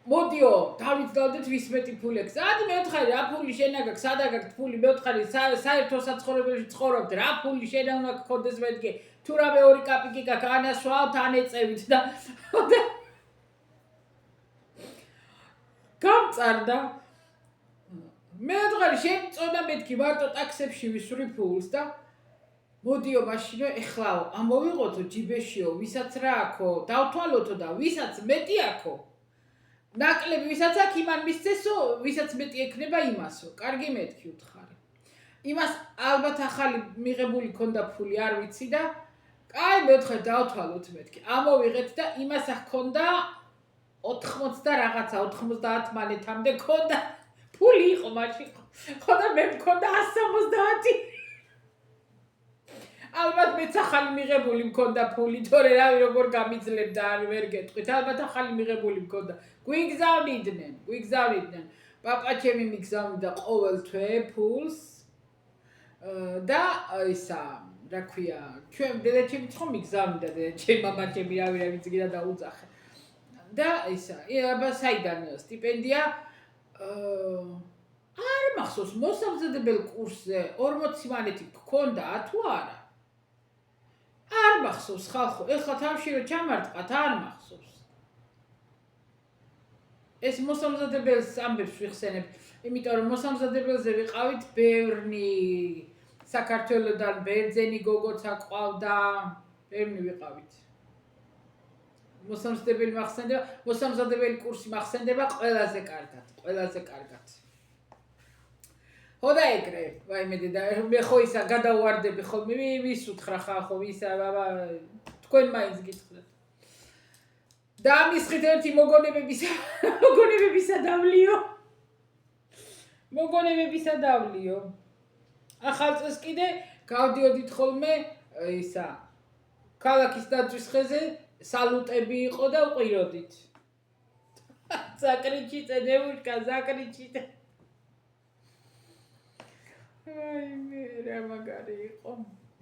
მოდიო დავიცდავდეთ ვის მეტი ფული აქვს. ადი მეოთხარი რა ფული შენ აქვს, სადა გაქვს ფული მეოთხარი საერთო საცხოვრებელში ცხოვრობთ რა ფული შენ უნდა გქონდეს მეთქე თუ რამე 2 კაპიკი გაქვს ანასვავთ ან ეწევით და გამწარდა მეოთხარი შენ წონა მეთქი მარტო ტაქსებში ვისური ფულს და მოდიო მაშინო ეხლაო ამოვიღოთო ჯიბეშიო ვისაც რა აქო დავთვალოთო და ვისაც მეტი აქო ნაკლები ვისაც აქ იმან მისცესო ვისაც მეტი ექნება იმასო კარგი მეთქი უთხარი იმას ალბათ ახალი მიღებული ქონდა ფული არ ვიცი და კაი მეოთხე დავთვალოთ მეთქი ამოვიღეთ და იმას ახ ქონდა 80 და რაღაცა 90 მანეთამდე ქონდა ფული იყო მაშინ ხო და მე მქონდა 170 ალბათ მეც ახალი მიღებული მქონდა ფული თორე რავი როგორ გამიძლებდა არ ვერ გეტყვით ალბათ ახალი მიღებული მქონდა გვიგზავნიდნენ პაპა ჩემი მიგზავნიდა ყოველ თვე ფულს და ისა რა ქვია ჩვენ დედაჩემი ხო მიგზავნიდა დედაჩემი მამაჩემი რავი გიდა დაუძახე და ისა აბა საიდან სტიპენდია არ მახსოვს მოსამზადებელ კურსზე 40 მანეთი გქონდა თუ არა არ მახსოვს ხალხო ეხლა თავში რომ ჩამარტყათ არ მახსოვს ეს მოსამზადებელს ამბებს ვიხსენებ იმიტომ რომ მოსამზადებელზე ვიყავით ბევრნი საქართველოდან ბერძენი გოგოც აყავდა ბევრნი ვიყავით მოსამზადებელი მახსენდება მოსამზადებელი კურსი მახსენდება ყველაზე კარგად ხო და ეგრე ვაიმე დედა მე ხო ისა გადავარდები ხოლმე ვის უთხრა ხალხო ვისა ბაბა თქვენ მაინც გითხრათ და ამისხით ერთი მოგონებებისა დავლიო ახალ წელს კიდე გავდიოდით ხოლმე ისა ქალაქის დაცვის ხეზე სალუტები იყო და ვყიროდით ზაკრიჩი წედევუშკა ზაკრიჩი აიმე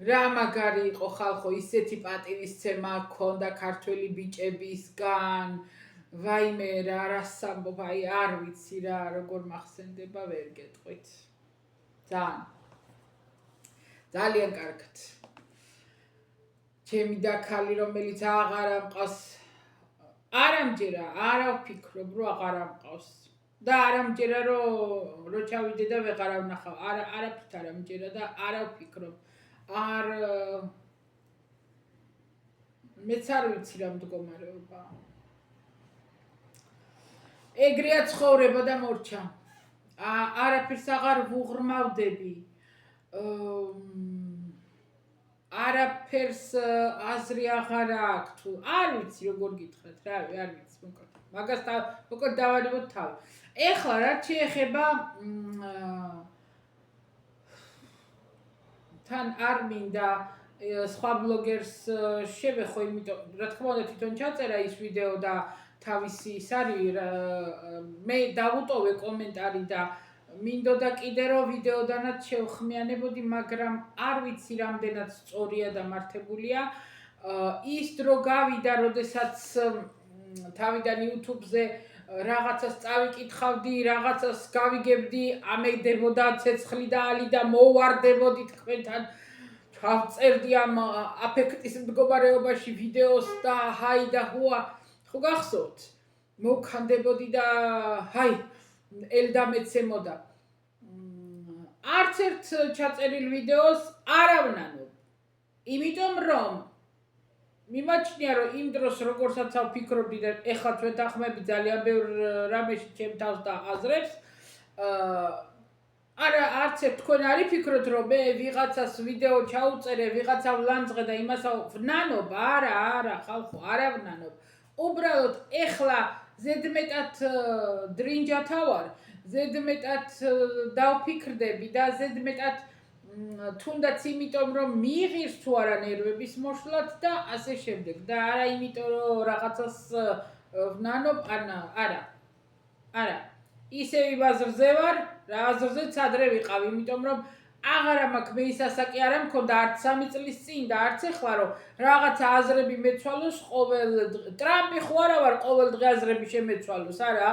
რა მაგარი იყო ხალხო ისეთი პატივისცემა ჰქონდა ქართველი ბიჭებისგან ვაიმე რა რასამბობ აი არ ვიცი რა როგორ მახსენდება ვერ გეტყვით ძალიან კარგად ჩემი დაქალი რომელიც აღარ ამყავს არ ამჯერა არა ვფიქრობ რომ აღარ ამყავს და არ ამჯერა რომ ჩავიდე და ვეღარ ვნახავ არაფრით არ ამჯერა და არა ვფიქრობ არ მეც არ ვიცი რა მდგომარეობა ეგრეა ცხოვრება და მორჩა არაფერს აღარ ვუღრმავდები არაფერს აზრი აღარ აქვს თუ არ ვიცი როგორ გითხრათ რავი არ ვიცი მაგას მოკლედ დავარებოთ თავი ეხლა რაც შეეხება თან არ მინდა სხვა ბლოგერს შევეხო იმიტომ რა თქმა უნდა თვითონ ჩაწერა ის ვიდეო და თავისი ის არის მე დავუტოვე კომენტარი და მინდოდა კიდე რომ ვიდეოდანაც შევხმიანებოდი მაგრამ არ ვიცი რამდენად სწორია და მართებულია ის დრო გავიდა როდესაც თავიდან YouTube-ზე რაღაცას წავიკითხავდი, რაღაცას გავიგებდი, ამედებოდა ცეცხლი და ალი და მოვარდებოდი თქვენთან. ჩავწერდი ამ აფექტის მდგომარეობაში ვიდეოს და ჰაი და ჰუა. ხო გახსოვთ? მოვქანდებოდი და ჰაი ელდა მეცემოდა. არც ერთ ჩაწერილ ვიდეოს არ ავნანობ. იმიტომ რომ მიმაჩნია რომ იმ დროს როგორცაც ვფიქრობდი და ეხლაც ვეთანხმები ძალიან ბევრ რამეში ჩემ თავს და აზრებს არც ერთ თქვენ არ იფიქროთ რომ მე ვიღაცას ვიდეო ჩაუწერე ვიღაცა ვლანძღე და იმასა ვნანობ არა ხალხო არ ავნანობ უბრალოდ ეხლა ზედმეტად დრინჯათა ვარ ზედმეტად დავფიქრდები და ზედმეტად თუნდაც იმიტომ რომ მიიღირს თუ არა ნერვების მოშლად და ასე შემდეგ და არა იმიტომ რომ რაღაცას ვნანობ არა ისევ აზრზე ვარ რა აზრზეც ადრე ვიყავ იმიტომ რომ აღარა მაქვს მე ის ასაკი არა მქონდა არც 3 წლის წინ და არც ეხლა რომ რაღაცა აზრები მეცვალოს ყოველ ტრამპი ხო არა ვარ ყოველ დღე აზრები შემეცვალოს არა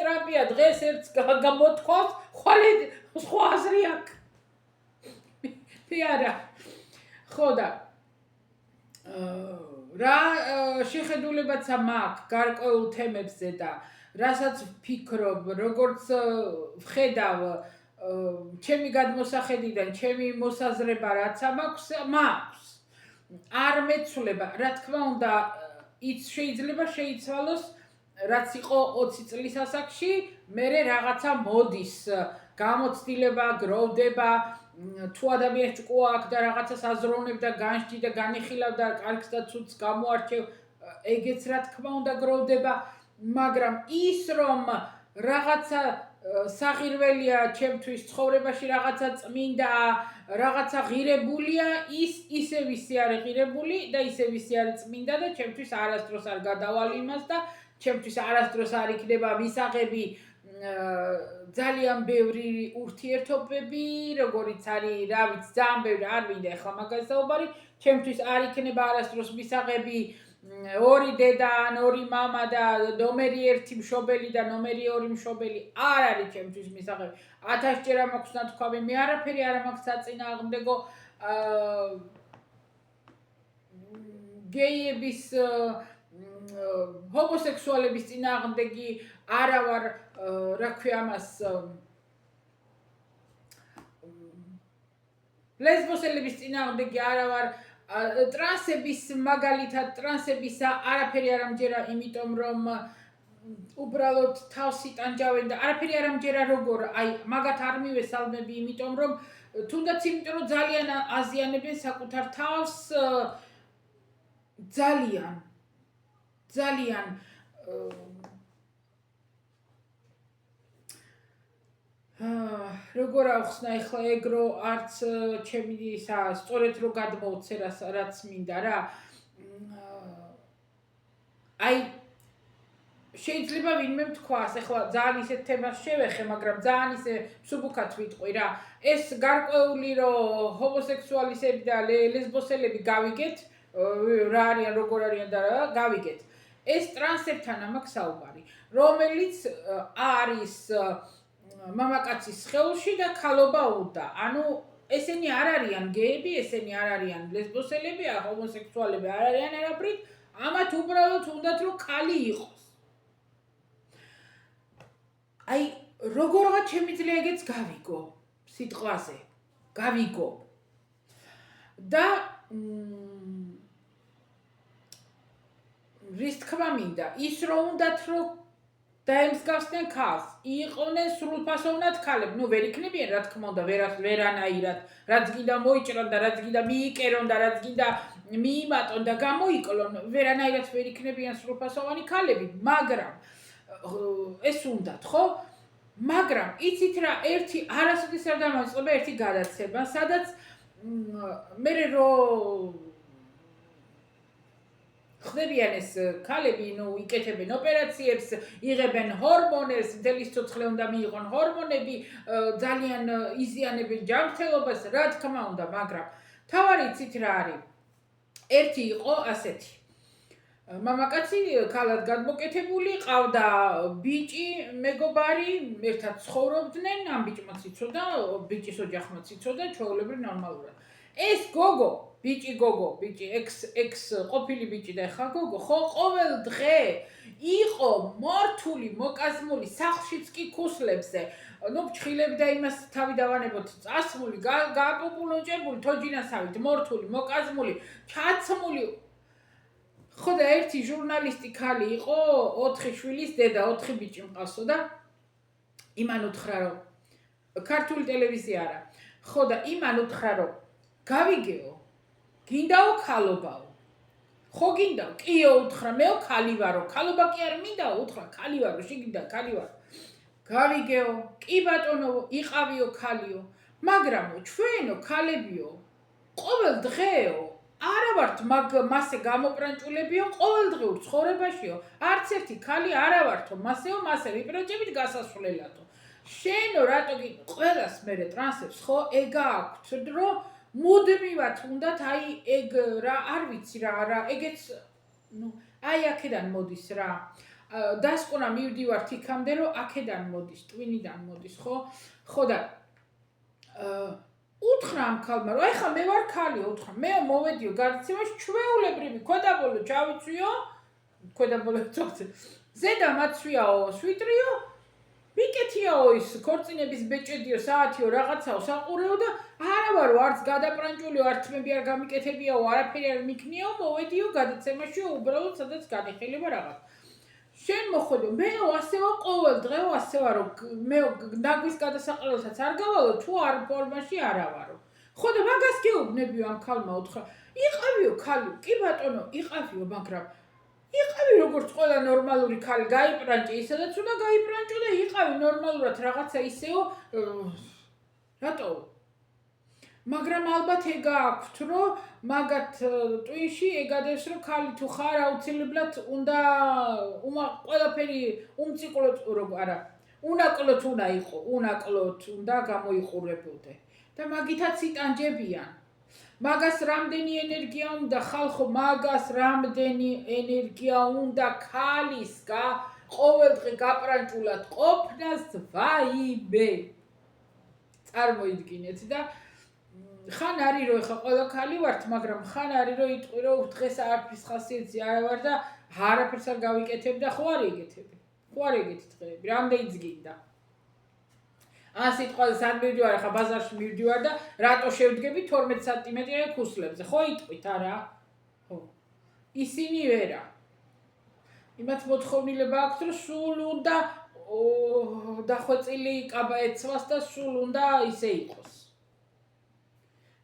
ტრამპია დღეს ერთს გამოთქვას ხვალე სხვა აზრი აქვს მე არა ხო და რა შეხედულებაც მაქვს გარკვეულ თემებზე და რასაც ვფიქრობ როგორც ვხედავ ჩემი გადმოსახედიდან ჩემი მოსაზრება რაც მაქვს არ მეცვლება რა თქმა უნდა ის შეიძლება შეიცვალოს რაც იყო 20 წლის ასაკში მერე რაღაცა მოდის გამოცდილება გროვდება თუ ადამიანს ჭკუა აქვს და რაღაცას აზროვნებ და განსჯი და განიხილავ და კარგს და ცუდს გამოარჩევ ეგეც რა თქმა უნდა გროვდება მაგრამ ის რომ რაღაცა საღირველია ჩემთვის ცხოვრებაში რაღაცა წმინდა რაღაცა ღირებულია ის ისევ ისე არის ღირებული და ისევ ისე არის წმინდა და ჩემთვის არასდროს არ გადავალ იმას და ჩემთვის არასდროს არ იქნება მისაღები ძალიან ბევრი ურთიერთობები როგორიც არის რა ვიცი ძალიან ბევრი არ მინდა ახლა მაგას საუბარი ჩემთვის არ იქნება არასდროს მისაღები ორი დედა ან ორი მამა და ნომერი 1 მშობელი და ნომერი 2 მშობელი არ არის ჩემთვის მისაღები 1000 ჯერ მაქვს ნათქვამი მე არაფერი არ მაქვს საწინააღმდეგო გეიების ჰომოსექსუალების წინააღმდეგი არა ვარ რა ქვია ამას ლესბოსელების წინააღმდეგი არა ვარ ტრანსების მაგალითად ტრანსებისა არაფერი არ ამჯერა იმიტომ რომ უბრალოდ თავს იტანჯავენ და არაფერი არ ამჯერა როგორ აი მაგათ არ მივესალმები იმიტომ რომ თუნდაც იმიტომ რომ ძალიან აზიანებენ საკუთარ თავს ძალიან როგორ ავხსნა ეხლა ეგრო არც ჩემი ისა სწორედ რო გადმოვცე რაც მინდა რა აი შეიძლება ვინმე თქვას ეხლა ძალიან ისეთ თემას შევეხე მაგრამ ძალიან ისე მსუბუქად ვიტყვი რა ეს გარკვეული რო ჰომოსექსუალისები და ლესბოსელები გავიგეთ რა არიან როგორ არიან და რა გავიგეთ ეს ტრანსებთან ამაქვს საუბარი რომელიც არის მამაკაცის სხეულში და ქალობა უნდა ანუ ესენი არ არიან გეები ესენი არ არიან ლესბოსელები ჰომოსექსუალები არ არიან არაფრით ამათ უბრალოდ უნდათ რომ ქალი იყოს აი როგორღაც შემიძლია ეგეც გავიგო სიტყვაზე გავიგო და რის თქმა მინდა ის რომ უნდათ რომ დაემსგავსდნენ ქალს, იყვნენ სრულფასოვნად ქალები, ნუ ვერ იქნებიან რა თქმა უნდა ვერანაირად, რაც გინდა მოიჭრონ და რაც გინდა მიიკერონ და რაც გინდა მიიმატონ და გამოიკლონ, ვერანაირად ვერ იქნებიან სრულფასოვანი ქალები, მაგრამ ეს უნდათ, ხო? მაგრამ იცით რა, ერთი არასოდეს არ დამოიწყება ერთი გადაცემა, სადაც მე რო ხდებიან ეს ქალები, ნუ იკეთებენ ოპერაციებს, იღებენ ჰორმონებს, მთელი სიცოცხლე უნდა მიიღონ ჰორმონები, ძალიან იზიანებენ ჯანმრთელობას, რა თქმა უნდა, მაგრამ თავარი იცით რა არის? ერთი იყო ასეთი. მამაკაცი ქალად გადმოკეთებული, ყავდა ბიჭი, მეგობარი, ერთად ცხოვრობდნენ, ამ ბიჭმაც იცოდა, ბიჭის ოჯახმაც იცოდა, ჩვეულებრივ ნორმალურად. ეს გოგო ბიჭი გოგო, ბიჭი ექს ყოფილი ბიჭი და ხა გოგო, ხო ყოველ დღე იყო მორთული, მოკაზმული, სახლშიც კი ქუსლებზე. ნუ ფჩხილებდა იმას თავი დავანებოთ, წასმული, გაპოპულოჭებული, თოჯინასავით, მორთული, მოკაზმული, ჩაცმული. ხო და ერთი ჟურნალისტი ქალი იყო, 4 შვილის დედა, 4 ბიჭი მყავსო და იმან უთხრა რომ ქართული ტელევიზია არა. ხო და იმან უთხრა რომ გავიგეო, გინდაო ქალობაო. ხო გინდაო, კიო უთხრა, მეო ქალი ვარო, ქალობა კი არ მინდაო, უთხრა ქალი ვარო, შეგინდა ქალი ვარო. გავიგეო, კი ბატონო, იყავიო ქალიო, მაგრამ ჩვენო ქალებიო, ყოველ დღეო არა ვართ მასე გამოპრანჭულებიო, ყოველდღიურ ცხოვრებაშიო, არც ერთი ქალი არა ვართო, მასე ვიპრანჭებით გასასვლელათო. შენო რატო ყველას მერე ტრანსებს ხო ეგ აქვთ, რომ მუდმივად უნდათ აი ეგ რა არ ვიცი რა ეგეც ნუ აი აქედან მოდის რა. დასკვნა მივდივართ იქამდე რომ აქედან მოდის, ტვინიდან მოდის, ხო და უთხრა ამ ქალმა რომ ეხა მე ვარ ქალი, უთხრა მე მოვედიო გადაცემაში ჩვეულებრივი ქვედაბოლო ჩავიცვიო, ქვედაბოლო წოხცე ზედა მაცვიაო სვიტრიო, მიკეთიაო ის ქორწინების ბეჭედიო საათიო რაღაცაო საყურეო და არა ვარო არც გადაპრანჭულიო, არც თმები არ გამიკეთებიაო, არაფერი არ მიქნიაო, მოვედიო გადაცემაშიო, უბრალოდ სადაც განიხილება რაღაც. შენ მოხვედო, მეო ასევა ყოველ დღეო ასევა რომ მე ნაგვის გადასაყრელსაც არ გავალო, თუ არ ფორმაში არა ვარო. ხო და მაგას გეუბნებიო ამ ქალმა უთხრა, იყავიო ქალი, კი ბატონო, იყავიო, მაგრამ იყავი როგორც ყველა ნორმალური ქალი გაიპრანჭე, ისედაც უნდა გაიპრანჭო და იყავი ნორმალურად რაღაცა ისეო, რატო? მაგრამ ალბათ ეგ აქვთ, რომ მაგათ ტვინში ეგადებს, რომ ქალი თუ ხარ აუცილებლად უნდა ყველაფერი უმციკლოდ არა, უნაკლოდ უნდა იყო, უნაკლოდ უნდა გამოიყურებოდე. და მაგითაც იტანჯებიან. მაგას რამდენი ენერგია უნდა ხალხო, მაგას რამდენი ენერგია უნდა ქალის ყოველდღე გაპრანჭულად ყოფნას ვაიმე. წარმოიდგინეთ და ხან არის რომ ეხა ყველა ქალი ვართ, მაგრამ ხან არის რომ იტყვი რომ დღეს არაფრის ხასიათზე არა ვარ და არაფერს არ გავიკეთებ და ხო არ იგეთები. ხო არ იგეთი დღეები, რამდენი ძგინდა. ან სიტყვაზე სად მივდივარ, ახლა ბაზარში მივდივარ და რატო შევდგები 12 სანტიმეტრი ქუსლებზე, ხო იტყვით არა? ხო. ისინი ვერა. იმათ მოთხოვნილება აქვთ, რომ სულ უნდა დახვეწილი კაბა ეცვას და სულ უნდა ისე იყოს.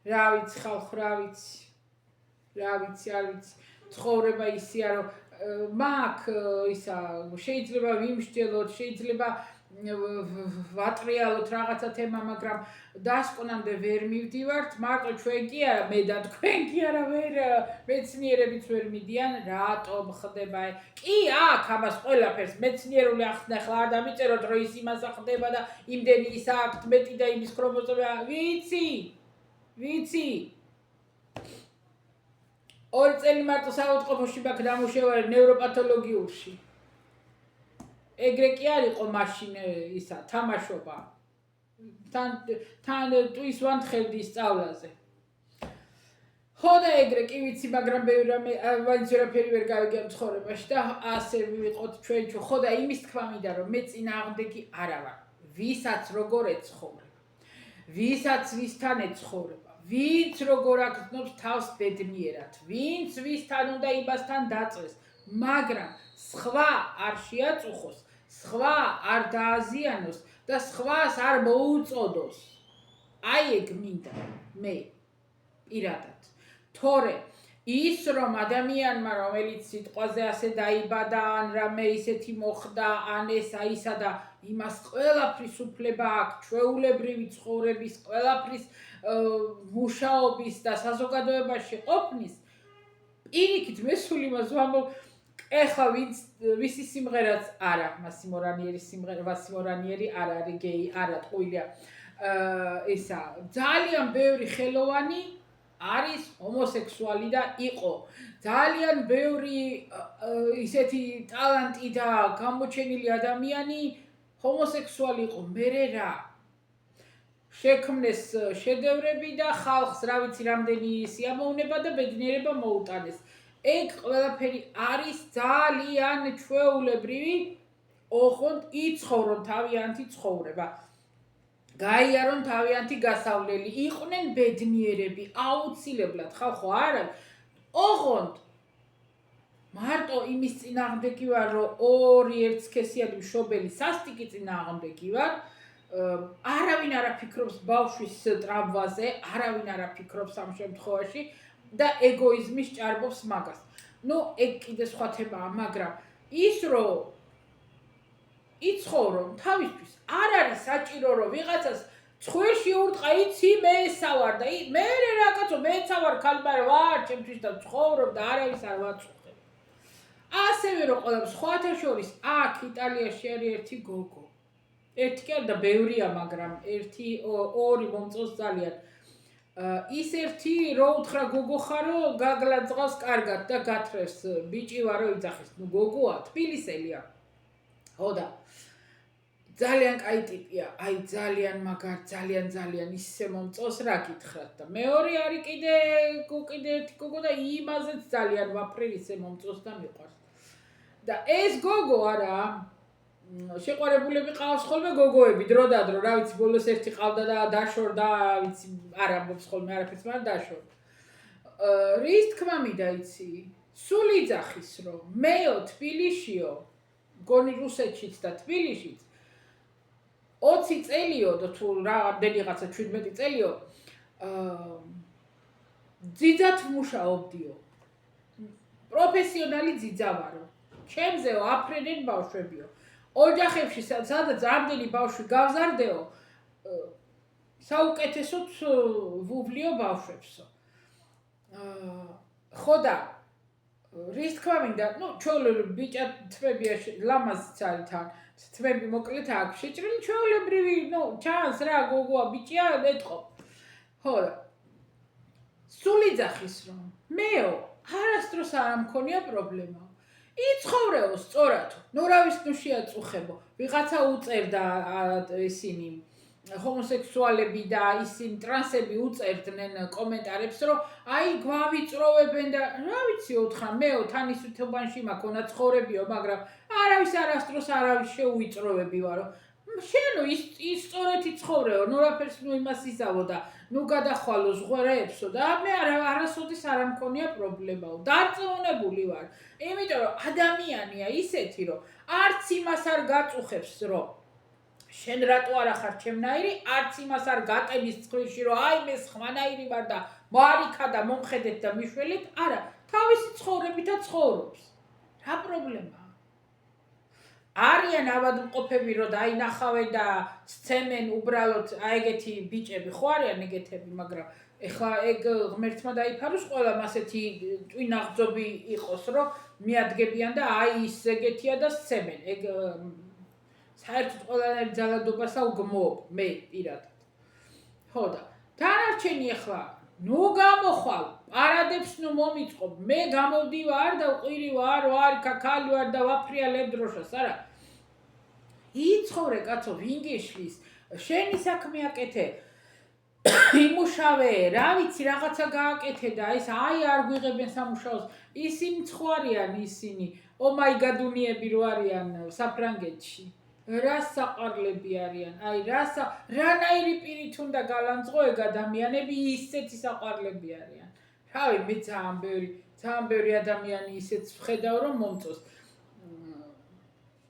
რა ვიცი ხალხ, რა ვიცი, არ ვიცი. ცხოვრება ისია, რომ მაგ ისა შეიძლება ვიმსჯელოთ, შეიძლება ვატრიალოთ რაღაცა თემა, მაგრამ დასკვნამდე ვერ მივდივართ, მარტო ჩვენ კი არა, მე და თქვენ კი არა ვერ მეცნიერებიც ვერ მიდიან, რატომ ხდება? კი აქ ამას ყველაფერს მეცნიერული ახსნა ხლა არ დამიწეროთ, რომ ის იმას ახდება და იმდენი ის აქვთ მეტი და იმის ქრომოზომი, ვიცი. 2 წელი მარტო საავადმყოფოში მაქვს დამუშავარი ნევროპათოლოგიურში. ეგრე კი არ იყო მაშინ ისა თამაშობა. თან ტვის ვანთხევდი სწავლაზე. ხო და ეგრე კი ვიცი, მაგრამ მაინც ვერაფერი ვერ გავიგებ ცხოვრებაში და ასე ვიყოთ ჩვენ. ხო და იმის თქმა მინდა, რომ მე წინააღმდეგი არა ვარ. ვისაც როგორ ეცხოვრება, ვისაც ვისთან ეცხოვრება, ვინც როგორ აგრძნობს თავს ბედნიერად, ვინც ვისთან უნდა იმასთან დაწვეს, მაგრამ სხვა არ შეაწუხოს, სხვა არ დააზიანოს და სხვას არ მოუწოდოს. აი ეგ მინდა მე პირადად. თორე ის რომ ადამიანმა რომელიც სიტყვაზე ასე დაიბადა, ან რამე ისეთი მოხდა, ან ისა და იმას ყველაფრის უფლება აქვს, ჩვეულებრივი ცხოვრების, ყველაფრის მუშაობის და საზოგადოებაში ყოფნის, პირიქით მე სულ იმას ვამბობ, ეხლა ვისი სიმღერაც არა, მასიმორანიერი არ არის გეი, არა ტყუილია. ისა ძალიან ბევრი ხელოვანი არის ჰომოსექსუალი და იყო. ძალიან ბევრი ისეთი ტალანტი და გამოჩენილი ადამიანი ჰომოსექსუალი იყო. მერე რა? შექმნეს შედევრები და ხალხს რა ვიცი რამდენი სიამოვნება და ბედნიერება მოუტანეს. ეგ ყველაფერი არის ძალიან ჩვეულებრივი, ოღონდ იცხოვრონ თავიანთი ცხოვრება. გაიარონ თავიანთი გასავლელი, იყვნენ ბედნიერები, აუცილებლად, ხალხო არა. ოღონდ მარტო იმის წინააღმდეგი ვარ, რომ ორი ერთსქესიანი მშობელი სასტიკი წინააღმდეგი ვარ. არავინ არ აფიქრობს ბავშვის ტრავმაზე, არავინ არ აფიქრობს ამ შემთხვევაში და ეგოიზმი სჭარბობს მაგას. ნუ ეგ კიდე სხვა თემაა, მაგრამ ის რომ იცხოვრო თავისთვის არ არის საჭირო რომ ვიღაცას ცხვირში ურტყა იცი მე ესავარ და მე რა კაცო მეცავარ ქალბარ ვარ ჩემთვის და ცხოვრობ და არავის არ ვაწუხებ. ასევე რომ ყველა სხვათა შორის აქ იტალიაში არის ერთი გოგო. ერთი კი არა და ბევრია, მაგრამ ერთი ორი მომწონს ძალიან. ის ერთი რო უთხრა გოგო ხარო გაგლაძღავს კარგად და გათრევს ბიჭი ვარო იძახის. ნუ გოგოა, თბილისელია. ხო და ძალიან კაი ტიპია, აი ძალიან მაგარ, ძალიან ისე მომწონს რა გითხრათ და მეორე არის კიდე ერთი გოგო და იმაზეც ძალიან ვაფრენ ისე მომწონს და მიყვარს. და ეს გოგო არა შეყვარებულები ყავს ხოლმე გოგოები დროდადრო, რა ვიცი, ბოლოს ერთი ყავდა და დაშორდა, ვიცი, არ ამბობს ხოლმე არაფერს, მაგრამ დაშორდა. რის თქმა მინდა იცი? სულ იძახის რომ მეო თბილისშიო, გონი რუსეთშიც და თბილისშიც 20 წელიო და თუ რამდენიღაცა 17 წელიო ძიძად მუშაობდიო. პროფესიონალი ძიძა ვარო. ჩემზეო აფრენენ ბავშვებიო. ოჯახებში სადაც რამდენი ბავშვი გავზარდეო, საუკეთესოდ ვუვლიო ბავშვებსო. ხო და რის თქმა მინდა, ნუ ჩვეულებრივი ბიჭა თმებია ლამაზიც არის თან, თმები მოკლედ აქვს შეჭრილი ჩვეულებრივი, ნუ ჩანს რა გოგოა ბიჭია ეთყობ. ხო და სულ იძახის რომ მეო არასდროს არ მქონია პრობლემა. იცხოვრეო სწორად, ნუ რავის ნუ შეაწუხებო. ვიღაცა უწერდა ისინი ჰომოსექსუალები და ისინი ტრანსები უწერდნენ კომენტარებს, რომ აი გვავიწროვებენ და რა ვიცი უთხრა, მეო თანისვითობაში მაქონა ცხოვრებიო, მაგრამ არავის არასდროს არავის შეუიწროვები ვარო. შენო ის სწორედ იცხოვრეო, ნუ რაფერს ნუ იმას იზავო და ნუ გადახვალო ზღვერებსო და მე არასოდეს არ მქონია პრობლემაო. დარწმუნებული ვარ, იმიტომ რომ ადამიანია ისეთი, რომ არც იმას არ გაწუხებს, რომ შენ რატო არ ახარ ჩემნაირი, არც იმას არ გატენის ცხრილში, რომ აი მე სხვანაირი ვარ და მარიქა და მომხედეთ და მიშველეთ, არა, თავისი ცხოვრებითა ცხოვრობს. რა პრობლემაა? არიან ავადმყოფები, რომ დაინახავენ და სცემენ უბრალოდ აი ეგეთი ბიჭები ხო არიან ეგეთები, მაგრამ ეხლა ეგ ღმერთმა დაიფაროს ყველამ ასეთი ტვინაღძობი იყოს, რომ მიადგებიან და აი ის ეგეთია და სცემენ. ეგ საერთოდ ყველანაირ ძალადობასა უგმობ მე პირადად. ხო და დანარჩენი ეხლა ნუ გამოხვალ, პარადებს ნუ მომიწყობ, მე გამოვდივარ და ვყვირი ვარ, ვარ ქალი ვარ და ვაფრიალებ დროშას, არა. იცხოვრე კაცო, ვინ გეშლის, შენი საქმე აკეთე. იმუშავე, რა ვიცი, რაღაცა გააკეთე და ეს აი არ გვიღებენ სამუშაოს. ისინი ცხوارიან ისინი, ომაიგადუნიები რო არიან საფრანგეთში. რა საყარლები არიან, აი რანაირი პირით უნდა გალანძღო ეგ ადამიანები, ისეთი საყარლები არიან. რავი, მე ძალიან ბევრი ადამიანი ისეც ვხედავ, რომ მომწონს.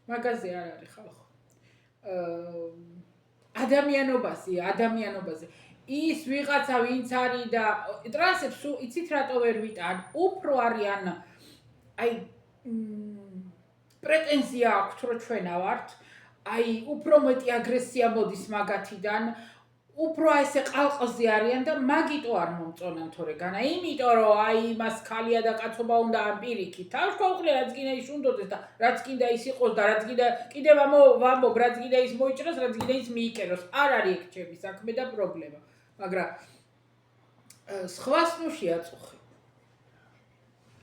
მაგაზე არ არის ხალხო. ადამიანობაზე. ის ვიღაცა ვინც არის და ტრანსებს იცით რატო ვერ ვიტან, უფრო არიან აი პრეტენზია აქვთ, რომ ჩვენა ვართ. აი უფრო მეტი აგრესია მოდის მაგათიდან, უფრო ესე ყალყზე არიან და მაგიტო არ მომწონან თორე განა, იმიტომ რომ აი იმას ქალია და კაცობა უნდა ამ პირიქით. თავის ყოველდღე რაც გინდა ის უნდოდეს და რაც გინდა ის იყოს და რაც გინდა კიდევ ვამბობ, რაც გინდა ის მოიჭროს, რაც გინდა ის მიიკეროს. არ არის ეგ ჩემი საქმე და პრობლემა. მაგრამ სხვას ნუ შეაწუხე.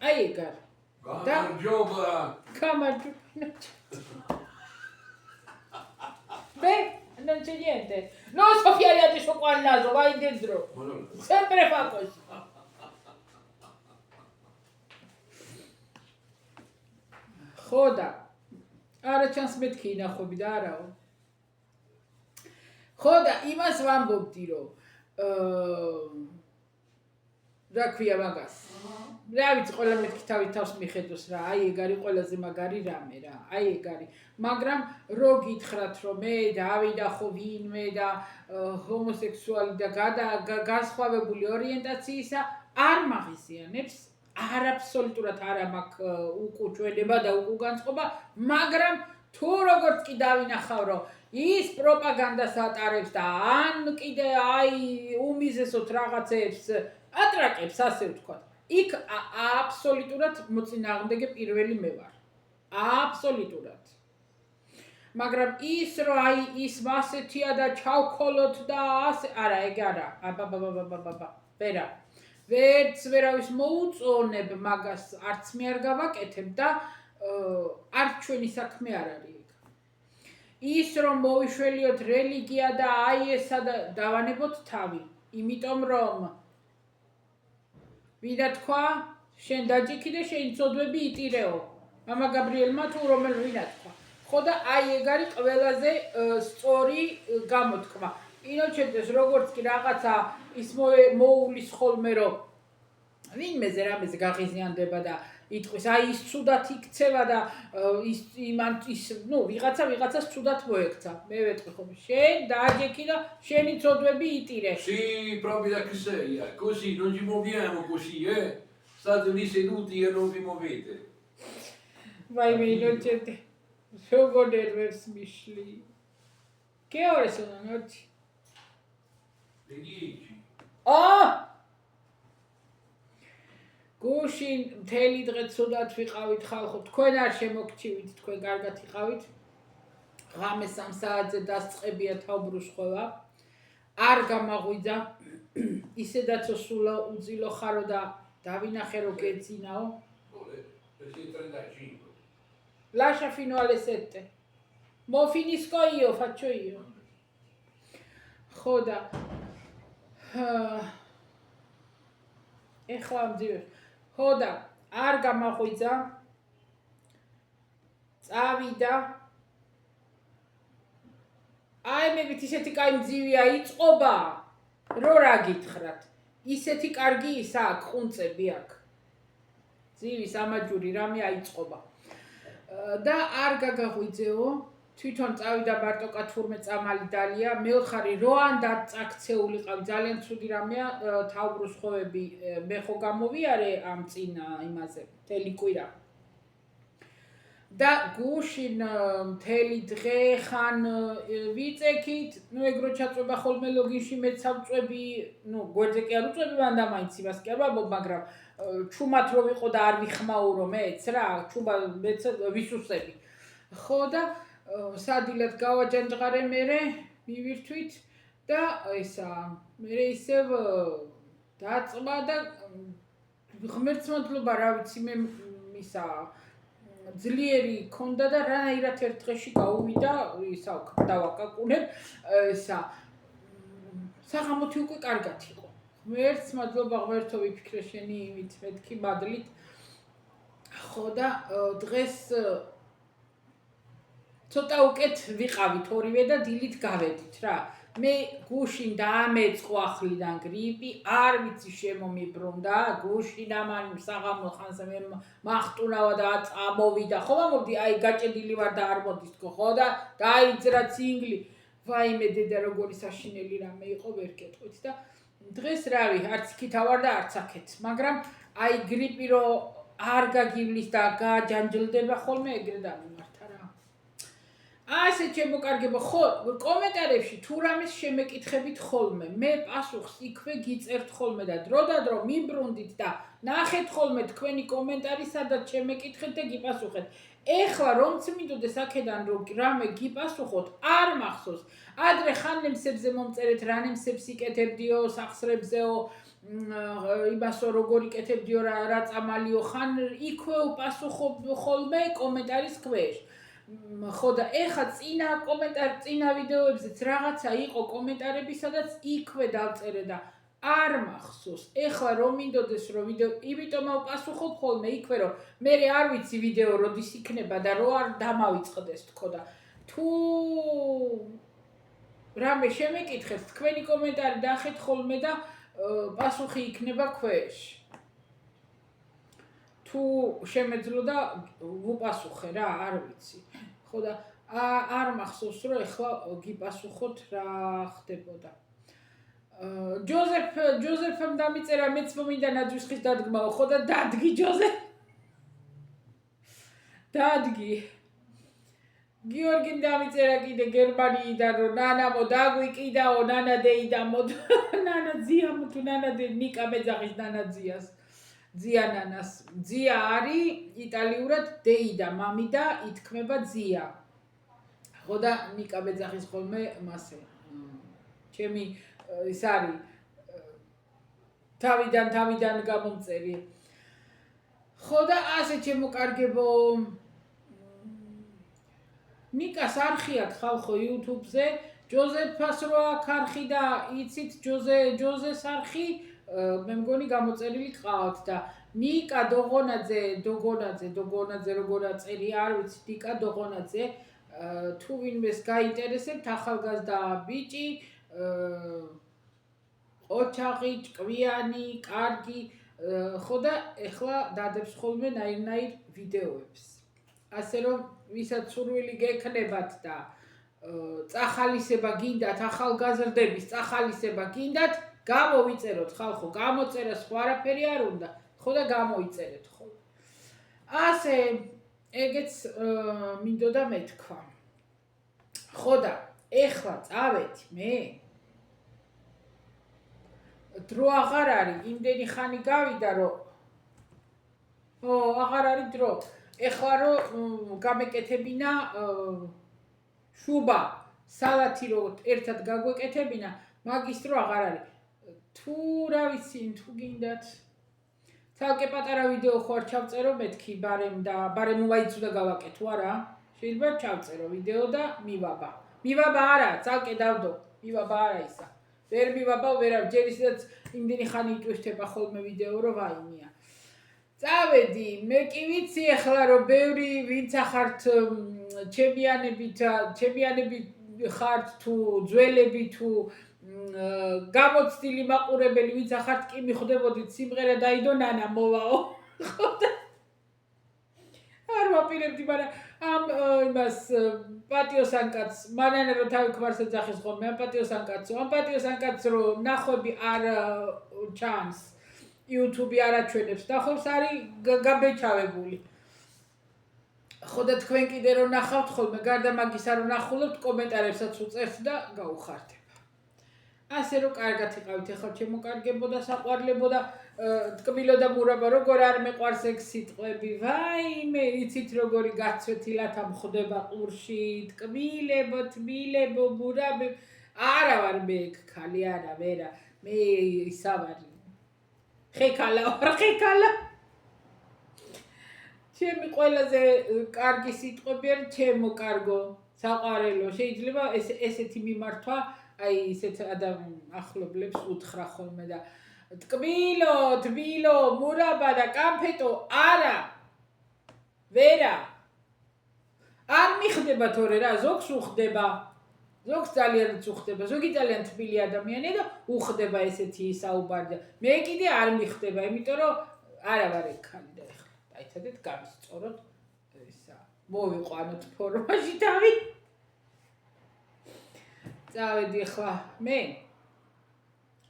აი ეგ არის. გამარჯობა. მე Non c'è niente. No, Sofia gli ha messo qua il naso, vai dentro. Sempre fa così. Khoda. Ara chance metki inახები და არაო. Khoda, იმას ვამბობდი, რომ რა ქვია მაგას. რა ვიცი, ყველა მეთქი თავის თავს მიხედოს რა, აი ეგ არის ყველაზე მაგარი რამე რა, აი ეგ არის. მაგრამ რო გითხრათ, რომ მე დავიდა ხო ვინმე და ჰომოსექსუალი და განსხვავებული ორიენტაციისა არ მაღიზიანებს, არ აბსოლუტურად არ მაქვს უკუჩვენება და უკუგანწყობა, მაგრამ თუ როგორც კი დავინახავ, რომ ის პროპაგანდას ატარებს და ან კიდე აი უმიზესოთ რაღაცებს ატრაკებს, ასე ვთქვათ. იქ აბსოლუტურად მოწინააღმდეგე პირველი მე ვარ. აბსოლუტურად. მაგრამ ის რომ აი ის მასეთია და ჩავქოლოთ და ასე, არა, ეგ არა. აბაბაბაბაბაბა. ვერა. ვერც ვერავის მოუწონებ მაგას არც მე არ გავაკეთებ და არც ჩვენი საქმე არ არის ეგ. ის რომ მოვიშველიოთ რელიგია და აი ესა და დავანებოთ თავი. იმიტომ რომ ვიდა თქვა, შენ დაჯიქი და შენი წოდვები იტირეო. მამა გაბრიელმა თუ რომელვინა თქვა. ხო და აი ეგ არის ყველაზე სწორი გამოთქმა. ინოჩენდეს როგორც კი რაღაცა ის მოულის ხოლმე რომ ვინმეზე რამეზე გაღიზიანდება და იტყვის აი ის ცუდად იქცევა და ის ვიღაცას ცუდად მოექცა. მე ვეტყვი ხომ შენ დააჯექი და შენი წოდვები იტირე. Sì, proprio da che sei, così non ci muoviamo così, State lì seduti e non vi muovete. Vai me inocente. Sono nervous misli. Che ore sono oggi? Le 10. Oh! გუშინ მთელი დღე ცუდად ვიყავით ხალხო, თქვენ არ შემოგჩივით, თქვენ კარგად იყავით. ღამე 3 საათზე დასწყებია თავბრუსხვევა. არ გამაღვიძა. ისედაც სულ უძილო ხარო და დავინახე რომ გეძინაო. Le 35. Lascia fino alle 7. Mo finisco io, faccio io. Khoda. ეხლა მძივე. ხოდა არ გამაღვიძა. წავიდა. აი მებით ისეთი კაი მძივია იწყობა. რო რა გითხრათ. ისეთი კარგი ისა აქ ყუნწები აქ. ძივის ამაჯური რამე აიწყობა. და არ გაგაღვიძეო. თვითონ წავიდა მარტო კათურმე წამალი დალია. მეოთხარი რო ან დაწაქცეულიყავი ძალიან ცუდი რამეა თავბრუსხვევები მე ხო გამოვიარე ამ წინ იმაზე მთელი კვირა. და გუშინ მთელი დღე ხან ვიწექით, ეგ რო ჩაწვება ხოლმე ლოგინში მეც ავწვევი, გვერდზე კი არ უწვევი მანდა მაინც იმას კი არ ვამბობ, მაგრამ ჩუმად რო ვიყო და არ ვიხმაურო მეც რა, ჩუმა მეც ვისუსები. ხო და სადილად გავაჯანჯღარე მერე მივირთვით და ისა მერე ისევ დაწვა და ღმერთმადლობა რა ვიცი მე ისა ძლიერი ქონდა და რანაირად ერთ დღეში გაუვიდა ისა დავაკაკუნებ ისა საღამოთი უკვე კარგად იყო. ღმერთს მადლობა ღმერთო ვიფიქრე შენი იმით მეთქი მადლით. ხო და დღეს ცოტა უკეთ ვიყავით ორივე და დილით გავედით რა. მე გუშინ დაამეწყო ახლიდან გრიპი, არ ვიცი შემომიბრუნდა, გუშინ ამან საღამო ხანს მე მახტუნავა და წამოვიდა. ხო მომდი აი გაჭედილი ვარ და არ მოდის თქო, ხო და დაიძრა ცინგლი. ვაიმე დედა როგორი საშინელი რამე იყო ვერ გეტყვით და დღეს რავი, არც იქითა ვარ და არც აქეთ, მაგრამ აი გრიპი რო არ გაგივლის და გაჯანჯლდება ხოლმე ეგრე დამიმართა რა. ასე შემოკარგება ხო კომენტარებში თუ რამეს შემეკითხებით ხოლმე მე პასუხს იქვე გიწერთ ხოლმე და დრო მიბრუნდით და ნახეთ ხოლმე თქვენი კომენტარი სადაც შემეკითხეთ და გიპასუხეთ. ეხლა რომც მინდოდეს აქედან რომ რამე გიპასუხოთ არ მახსოვს. ადრე ხანემსებზე მომწერეთ რანემსებს იკეთებდიო სახსრებზეო იმასო როგორ იკეთებდიო რა წამალიო ხან იქვე უპასუხობ ხოლმე კომენტარის ქვეშ. ხო და ეხა წინა ვიდეოებზეც რაღაცა იყო კომენტარები, სადაც იქვე დავწერე და არ მახსოვს. ეხლა რომ მინდოდეს რომ ვიდეო, იმიტომ ავპასუხობ ხოლმე იქვე რომ მე არ ვიცი ვიდეო როდის იქნება და რო არ დამავიწყდეს თქო და თუ რამე შემეკითხეთ, თქვენი კომენტარი დახეთ ხოლმე და პასუხი იქნება ქვეშ. თუ შემეძლო და ვუპასუხე რა, არ ვიცი. ხო და არ მახსოვს რომ ეხლა გიპასუხოთ რა ხდებოდა. ჯოზეფამ დამიწერა მეც მომინდა ნაძვისხის დადგმაო, ხო და დადგი ჯოზეფ. დადგი. გიორგიმ დამიწერა კიდე გერმანიიდან რომ ნანამო დაგვიკიდაო ნანა დეიდამო ნანა ძიამო თუ ნანა დე ნიკა მეძახის ნანა ძიას. ძია ნანას. ძია არის იტალიურად დეიდა მამი და ითქმება ძია. ხო და ნიკა მეძახის ხოლმე მასე. ჩემი ის არის თავიდან გამომწერი. ხო და ასე ჩემოკარგებო ნიკას არხიათ ხალხო YouTube-ზე, ჯოზეფას რო აქ არხი და იცით ჯოზეს არხი, მე მგონი გამოწერილი ყავთ და ნიკა დოგონაძე როგორ აწერია, არ ვიცი, ნიკა დოგონაძე, თუ ვინმეს გაინტერესებთ, ახალგაზრდა ბიჭი, ოჩაღი, ჭკვიანი, კარგი, ხო და ეხლა დადებს ხოლმე ნაირ ვიდეოებს. ასე რომ ვისაც სურვილი გექნებათ და წახალისება გინდათ, ახალგაზრდების წახალისება გინდათ, გამოვიწეროთ ხალხო, გამოწერა სხვა არაფერი არ უნდა, ხო და გამოიწერეთ ხოლმე. ასე ეგეც მინდოდა მეთქვა. ხო და ეხლა წავედი მე. დრო აღარ არის, იმდენი ხანი გავიდა რომ აღარ არის დრო. ეხლა რომ გამეკეთებინა შუბა, სალათი რომ ერთად გაგვეკეთებინა, მაგის დრო აღარ არის. თუ რა ვიცი, თუ გინდათ. ცალკე პატარა ვიდეო ხوار ჩავწერო მეთქი ბარემ და ბარემ უაიცუდა გავაკეთო არა? შეიძლება ჩავწერო ვიდეო და მივაბა. მივაბა არა, ცალკე დავდო. მივაბა არა ისა. ვერ მივაბა, ვერავ, ჯერ ისედაც იმდენი ხანი იტვირთება ხოლმე ვიდეო რომ ვაიმია. წავედი, მე კი ვიცი ახლა რომ ბევრი ვინც ახართ ჩემიანები ხართ თუ ძველები თუ გამოცდილი მაყურებელი ვინც ახართ კი მიხვდებოდით სიმღერა დაიდო ნანა მოვაო. არ ვაპირებდი, მაგრამ ამ იმას პატიოსანკაც მანანა რომ თავი ქმარს ეძახის ხოლმე ამ პატიოსანკაც რომ ნახვები არ ჩანს YouTube არ აჩვენებს ნახვებს არის გაბეჭავებული. ხო და თქვენ კიდე რომ ნახავთ ხოლმე გარდა მაგისა რომ ნახულობთ კომენტარებსაც უწერთ და გაუხარდება. ასე რომ კარგად იყავით ახლა ჩემოკარგებო და საყვარლებო და ტკბილო და მურაბა როგორ არ მეყვარს ეგ სიტყვები. ვაიმე, იცით როგორი გაცვეთილად ამხდება ყურში, ტკბილებო, მურაბე. არა ვარ მე ეგ ხალი, არა, ვერა. მე ისა ვარ. ხეკალა. ჩემი ყველაზე კარგი სიტყვები არის ჩემოკარგო, საყვარელო. შეიძლება ესეთი მიმართვა აი ისეთ ახლობლებს უთხრა ხოლმე და ტკბილო, მურაბა და კამფეტო არა. ვერა. არ მიხდება თორე რა, ზოგს უხდება. ზოგს ძალიანაც უხდება, ზოგი ძალიან თბილი ადამიანია და უხდება ესეთი საუბარი. მე კიდე არ მიხდება, იმიტომ რომ არა ვარ ეგ ხალი და ეხლა დაიცადეთ გამისწოროთ ისა. მოვიყვანოთ ფორმაში თავი. წავედი ახლა მე.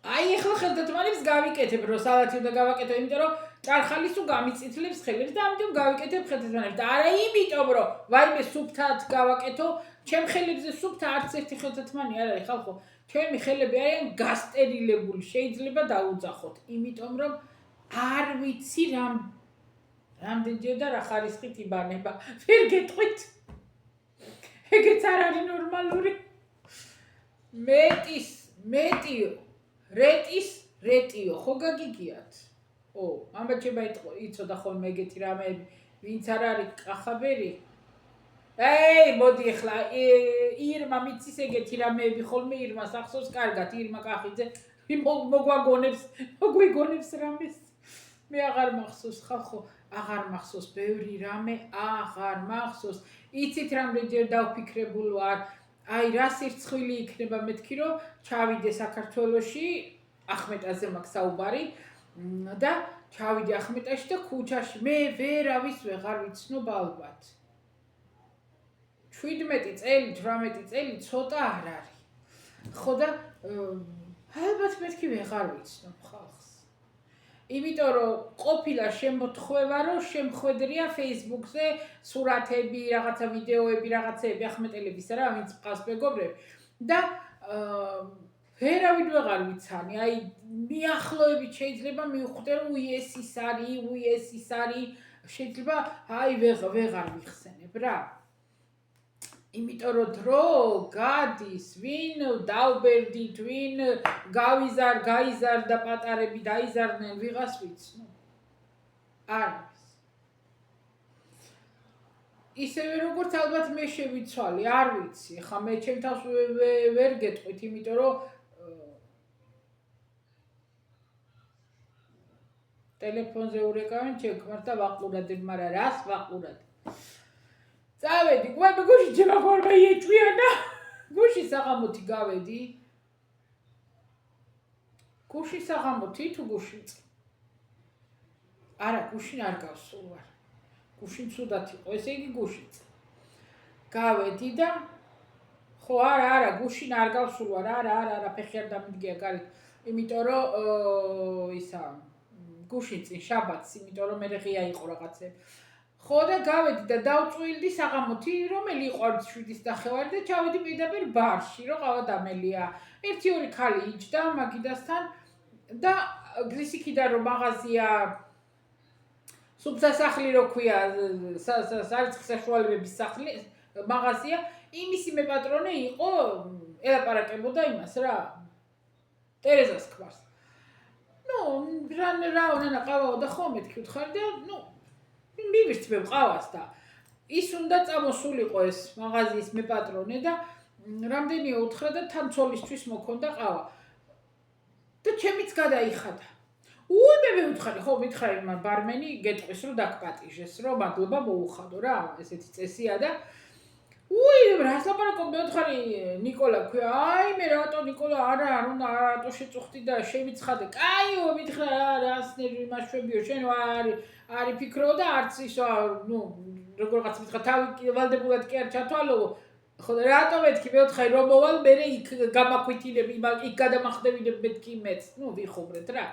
აი ახლა ხელდათმანებს გავიკეთებ, რომ სალათი უნდა გავაკეთო, იმიტომ რომ ჭარხალის თუ გამიწითლებს ხელებს და ამიტომ გავიკეთებ ხელდათმანებს. და არა იმიტომ რომ ვაიმე სუფთად გავაკეთო, ჩემ ხელებზე სუფთა არც ერთი ხელდათმანი არ არის ხალხო. ჩემი ხელები არიან გასტერილებული, შეიძლება დაუძახოთ, იმიტომ რომ არ ვიცი რამდენჯერ და რა ხარისხით იბანება. ვერ გეტყვით. ეგეც არ არის ნორმალური. რეტიო, ხო გაგიგიათ? ამბაჩება იცოდა ხოლმე ეგეთი რამეები, ვინც არ არის კახაბერი, მოდი ახლა ირმა მიცის ეგეთი რამეები ხოლმე ირმას ახსოვს კარგად ირმა კახიძე მოგვიგონებს რამეს მე აღარ მახსოვს ხალხო აღარ მახსოვს ბევრი რამე აღარ მახსოვს იცით რამდენჯერ დავფიქრებულ ვარ აი რა სირცხვილი იქნება მეთქი რომ ჩავიდე საქართველოში ახმეტაზე მაქვს საუბარი და ჩავიდე ახმეტაში და ქუჩაში მე ვერავის ვეღარ ვიცნობ ალბათ 17 წელი 18 წელი ცოტა არ არის ხო და ალბათ მეთქი ვეღარ ვიცნობ ხალხს იმიტომ რომ ყოფილა შემოთხვევა რომ შემხვედრია Facebook-ზე სურათები რაღაცა ვიდეოები რაღაცეები ახმეტელებისა რა ვინც ყავს მეგობრები და ვერავინ ვეღარ ვიცანი აი მიახლოებით შეიძლება მივხვდე რომ უიეს ის არის შეიძლება აი ვეღარ ვიხსენებ რა იმიტომ რომ დრო გადის ვინ დაუბერდით ვინ გაიზარდა პატარები დაიზარდნენ ვიღას ვიცნო არის ისევე როგორც ალბათ მე შევიცვალე არ ვიცი ხა მე ჩემ თავს ვერ გეტყვით იმიტომ რომ ტელეფონზე ურეკავენ ჩეკმართ და ვაყურადებ მაგრამ რას ვაყურადებ წავედი, გვები გუში ჩემაქორმა იეჭვიანა. გუში საღამოთი გავედი. გუში საღამოთი თუ გუშინ? არა, გუშინ არ გავსულ ვარ. გუშინ ცუდად იყო, ესე იგი გუშინ. გავედი და ხო არა, გუშინ არ გავსულ ვარ, არა, ფეხი არ დამიდგია გარეთ. იმიტომ რომ ისა გუშინ წინ შაბათს, იმიტომ რომ მე ღია იყო რაღაცები. ხო და გავედი და დავწუილდი საღამოთი რომელი იყო 7:09 და ჩავედი პირდაპირ ბარში რომ ყავა დამელია 1-2 ქალი იჯდა მაგიდასთან და გზის იქიდან რომ მაღაზია სუბსასახლი რო ქვია სარწყის საშუალებების სახლი მაღაზია იმისი მე პატრონე იყო ელაპარაკებოდა იმას რა ტერეზას ქვას რა ყავაო და ხო მეთქი უთხარი და მივირთმევ ყავას და ის უნდა წამოსულიყო ეს მაღაზიის მე პატრონე და რამდენია უთხრა და თან ცოლისთვის მოქონდა ყავა და ჩემიც გადაიხადა მე ვუთხარი ხო მითხრა იმ ბარმენი გეტყვის რომ დაგპატიჟეს რომ მადლობა მოუხადო რა ესეთი წესია და რას ლაპარაკობ მე ვუთხარი ნიკოლა ქვია აი მე რატო ნიკოლა არა რატო შეწუხდი და შევიცხადე კაიო მითხრა რას ნერვი მაშვებიო შენ არი ფიქრო და არც ისო როგორღაც მითხრა თავი ვალდებულად კი არ ჩათვალო ხო და რატო მეთქი მე ვუთხარი რომ მოვალ მე იქ გამაკვითინები იქ გადამახდებინებ მეთქი მეც ვიხუბრეთ რა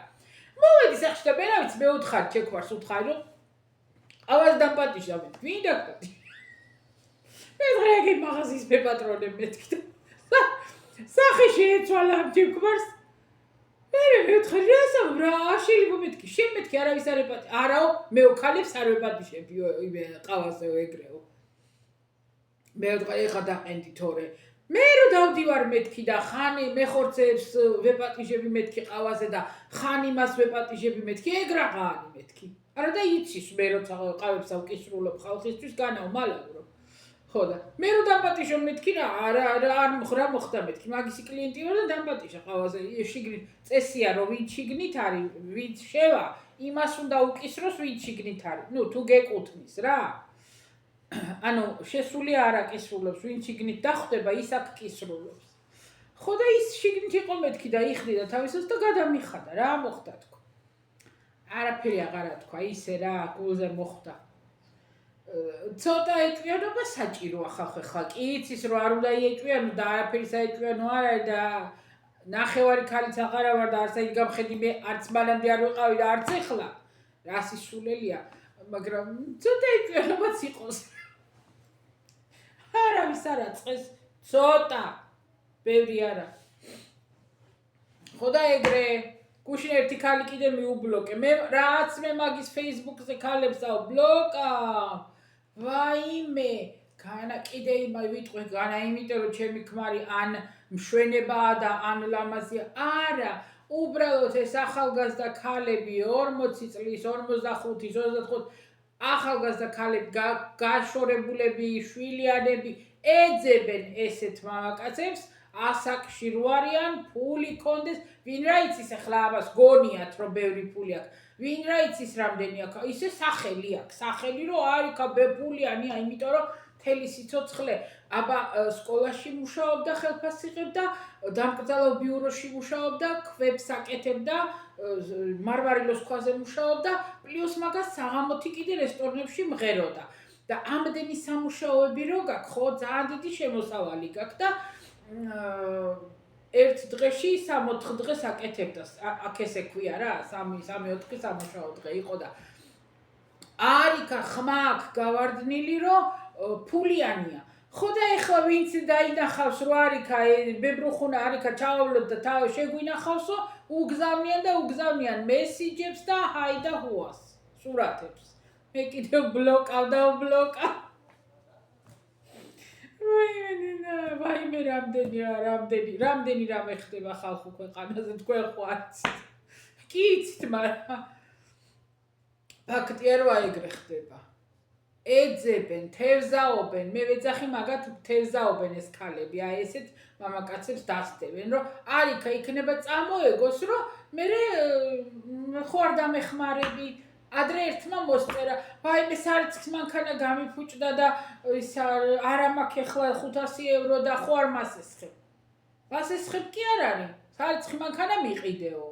მოვედი სახში და მე რა ვიცი მე ვუთხარი ჩექვარს ვუთხარი რომ ავას დამპატიჟა მე ვინ დაგპატიჟა მე დღეები მაღაზიის მე პატრონე მეთქი და სახე შეეცვალა ამ ჩექვარს მე ვუთხარი რა შეიძლება მეთქი შენ მეთქი არავის არ ეპატი არაო მე ვქალებს არ ვეპატიჟებიო იმე ყავასეო ეგრეო მე ვუთხარი ეხა დაყენდი თორე მე რო დავდივარ მეთქი და ხანი მე ხორცებს ვეპატიჟები მეთქი ყავაზე და ხანი მას ვეპატიჟები მეთქი ეგ რაღაცა მეთქი არა და იცის მე როცა ყავებს ავკისრულობ ხალხისთვის განაო მალავრო ხო და მე რო დამპატიჟო მეთქი რა არ მოხდა მეთქი მაგისი კლიენტი ვარ და დამპატიჟა ყავაზე შიგნით წესია რომ ვინ შიგნით არის ვინ შევა იმას უნდა უკისროს ვინ შიგნით არის თუ გეკუთვნის რა ანუ შესული არ აკისრულებს ვინ შიგნით დახვდება ის აქ კისრულობს ხო და ის შიგნით იყო მეთქი და იხდიდა თავისას და გადამიხადა რა მოხდა თქო არაფერი აღარა თქვა ისე რა გულზე მოხდა ცოტა ეჭვიანობა საჭიროა ხახა კი იცის რომ არ უნდა იეჭვიანო და არაფერი საეჭვიანო არ არის და ნახევარი ქალიც აღარა ვარ და არც აი გამხედი მე არც მანამდე არ ვიყავი და არც ეხლა რა სისულელია მაგრამ ცოტა ეჭვიანობაც იყოს არავის არ აწყეს ცოტა ბევრი არა ხო და ეგრე გუშინ ერთი ქალი კიდე მიუბლოკე მე რაც მე მაგის Facebook-ზე ქალებს ავბლოკა ვაიმე განა კიდე ვიტყვი განა იმიტომ რომ ჩემი ქმარი ან მშვენებაა და ან ლამაზია არა უბრალოდ ეს ახალგაზრდა ქალები 40 წლის 45-ის 25 ახალგაზრდა ქალები, გაშორებულები, შვილიანები ეძებენ ესეთ მამაკაცებს, ასაკში რო არიან, ფული კონდეს, ვინ რა იცის ახლა ამას გონიათ, რომ ბევრი ფული აქვს. ვინ რა იცის რამდენი აქვს, ისე სახელი აქვს, სახელი რომ არიქა ბეფულიანია, იმიტომ რომ მთელი სიცოცხლე აბა სკოლაში მუშაობდა, ხელფასს იღებდა, დამკრძალო ბიუროში მუშაობდა, ქვებს აკეთებდა, მარმარილოს ქვაზე მუშაობდა, პლუს მაგას საღამოთი კიდე რესტორნებში მღეროდა. და ამდენი სამუშაოები რო გაქვს, ხო, ძალიან დიდი შემოსავალი გაქვს და ერთ დღეში 3-4 დღეს აკეთებდა. აქ ესე ქვია რა, 3-4 სამუშაო დღე იყო და არიქა ხმა აქვს გავარდნილი, რომ ფულიანია. ხო და ეხლა ვინც დაინახავს, რომ არიქა ბებრუხუნა არიქა ჩავავლოთ და თავი შეგვინახავსო, უგზავნიან და უგზავნიან მესიჯებს და ჰაიდა ჰუას, სურათებს. მე კიდევ ბლოკავდა. ვაიმე რამდენი რამე ხდება ხალხო ქვეყანაზე, თქვენ ხო არიცით. კი იცით, მაგრამ ფაქტია რომ ეგრე ხდება. ეძებენ, თევზაობენ, მე ვეძახი მაგათ თევზაობენ ეს ქალები, აი ესეთ მამაკაცებს დასდევენ, რომ არიქა იქნება წამოეგოს, რომ მე ხო არ დამეხმარები. ადრე ერთმა მოსწერა, ვაიმე სარიცხის მანქანა გამიფუჭდა და ის არა მაქვს ახლა 500 евро და ხო არ მასესხებ. მასესხებ კი არ არის, სარიცხი მანქანა მიყიდეო.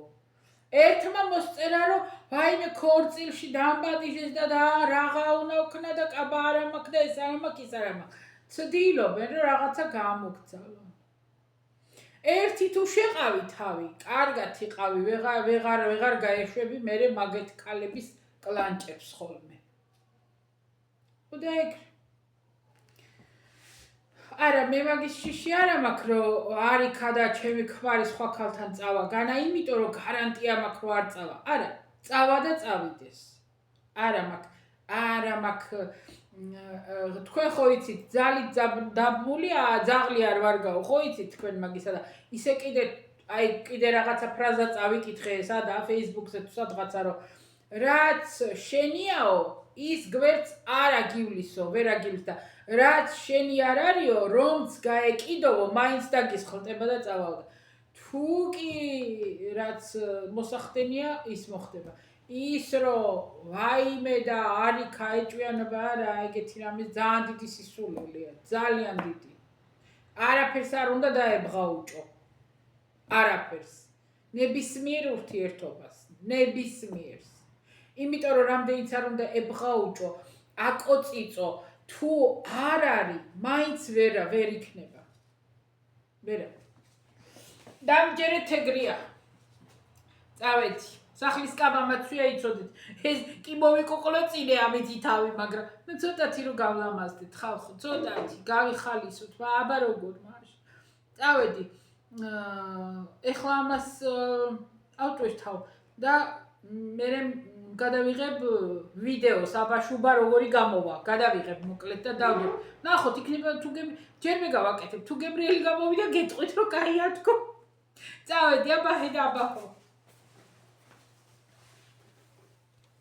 ერთმა მოსწერა, რომ ვაიმე ქორწილში დამბადიჟეს და რაღა უნდა ვქნა და კაბა არა მაქვს და ეს არა მაქვს, ის არა მაქვს. ცდილობენ, რომ რაღაცა გამოგცალო. ერთი თუ შეყავი თავი, კარგად იყავი, ვეღარ გაეშვები მერე მაგეთ ქალების კლანჭებს ხოლმე. და ეგრე. არა, მე მაგის შიში არა მაქვს, რომ არიქა და ჩემი ქმარი სხვა ქალთან წავაგანა, იმიტომ რომ გარანტია მაქვს, რომ არ წავა. არა, წავა და წავიდეს. არა მაქვს. თქვენ ხო იცით, ძალით დაბმული, ძაღლი არ ვარგაო, ხო იცით თქვენ მაგისა და ისე კიდე რაღაცა ფრაზა წავიკითხე სადა Facebook-ზე თუ სადღაცა, რომ რაც შენიაო, ის გვერდს არ აგივლისო, ვერ აგივლის და რაც შენი არ არისო, რომც გაეკიდოვო, მაინც დაგისხლტება და წავავდა. თუ კი რაც მოსახდენია, ის მოხდება. ის რომ ვაიმე და არიქა ეჭვიანობა არა, ეგეთი რამე ძალიან დიდი სისულელეა, ძალიან დიდი. არაფერს არ უნდა დაებღაუჭო. არაფერს. ნებისმიერ ურთიერთობას, ნებისმიერს. იმიტომ რომ რამდენიც არ უნდა ებღაუჭო, აკოწიწო, თუ არ არის, მაინც ვერ იქნება. ვერა. დამჯერეთ ეგრეა. წავედი. სახლის კაბამაცვია იცოდეთ. ეს კი მოვიკოკლოცინე ამითი თავი, მაგრამ ნუ ცოტათი რომ გავლამაზდეთ ხალხო, ცოტათი გავიხალისოთ, აბა როგორ მაშინ. წავედი. ეხლა ამას ავტვირთავ და მე გადავიღებ ვიდეოს აბაშუბა როგორი გამოვა. გადავიღებ მოკლედ და დავდებ. ნახოთ, იქნება თუ ჯერ მე გავაკეთებ, თუ გებრიელი გამოვიდა, გეტყვით რომ კაია თქო. წავედი, აბა აბა.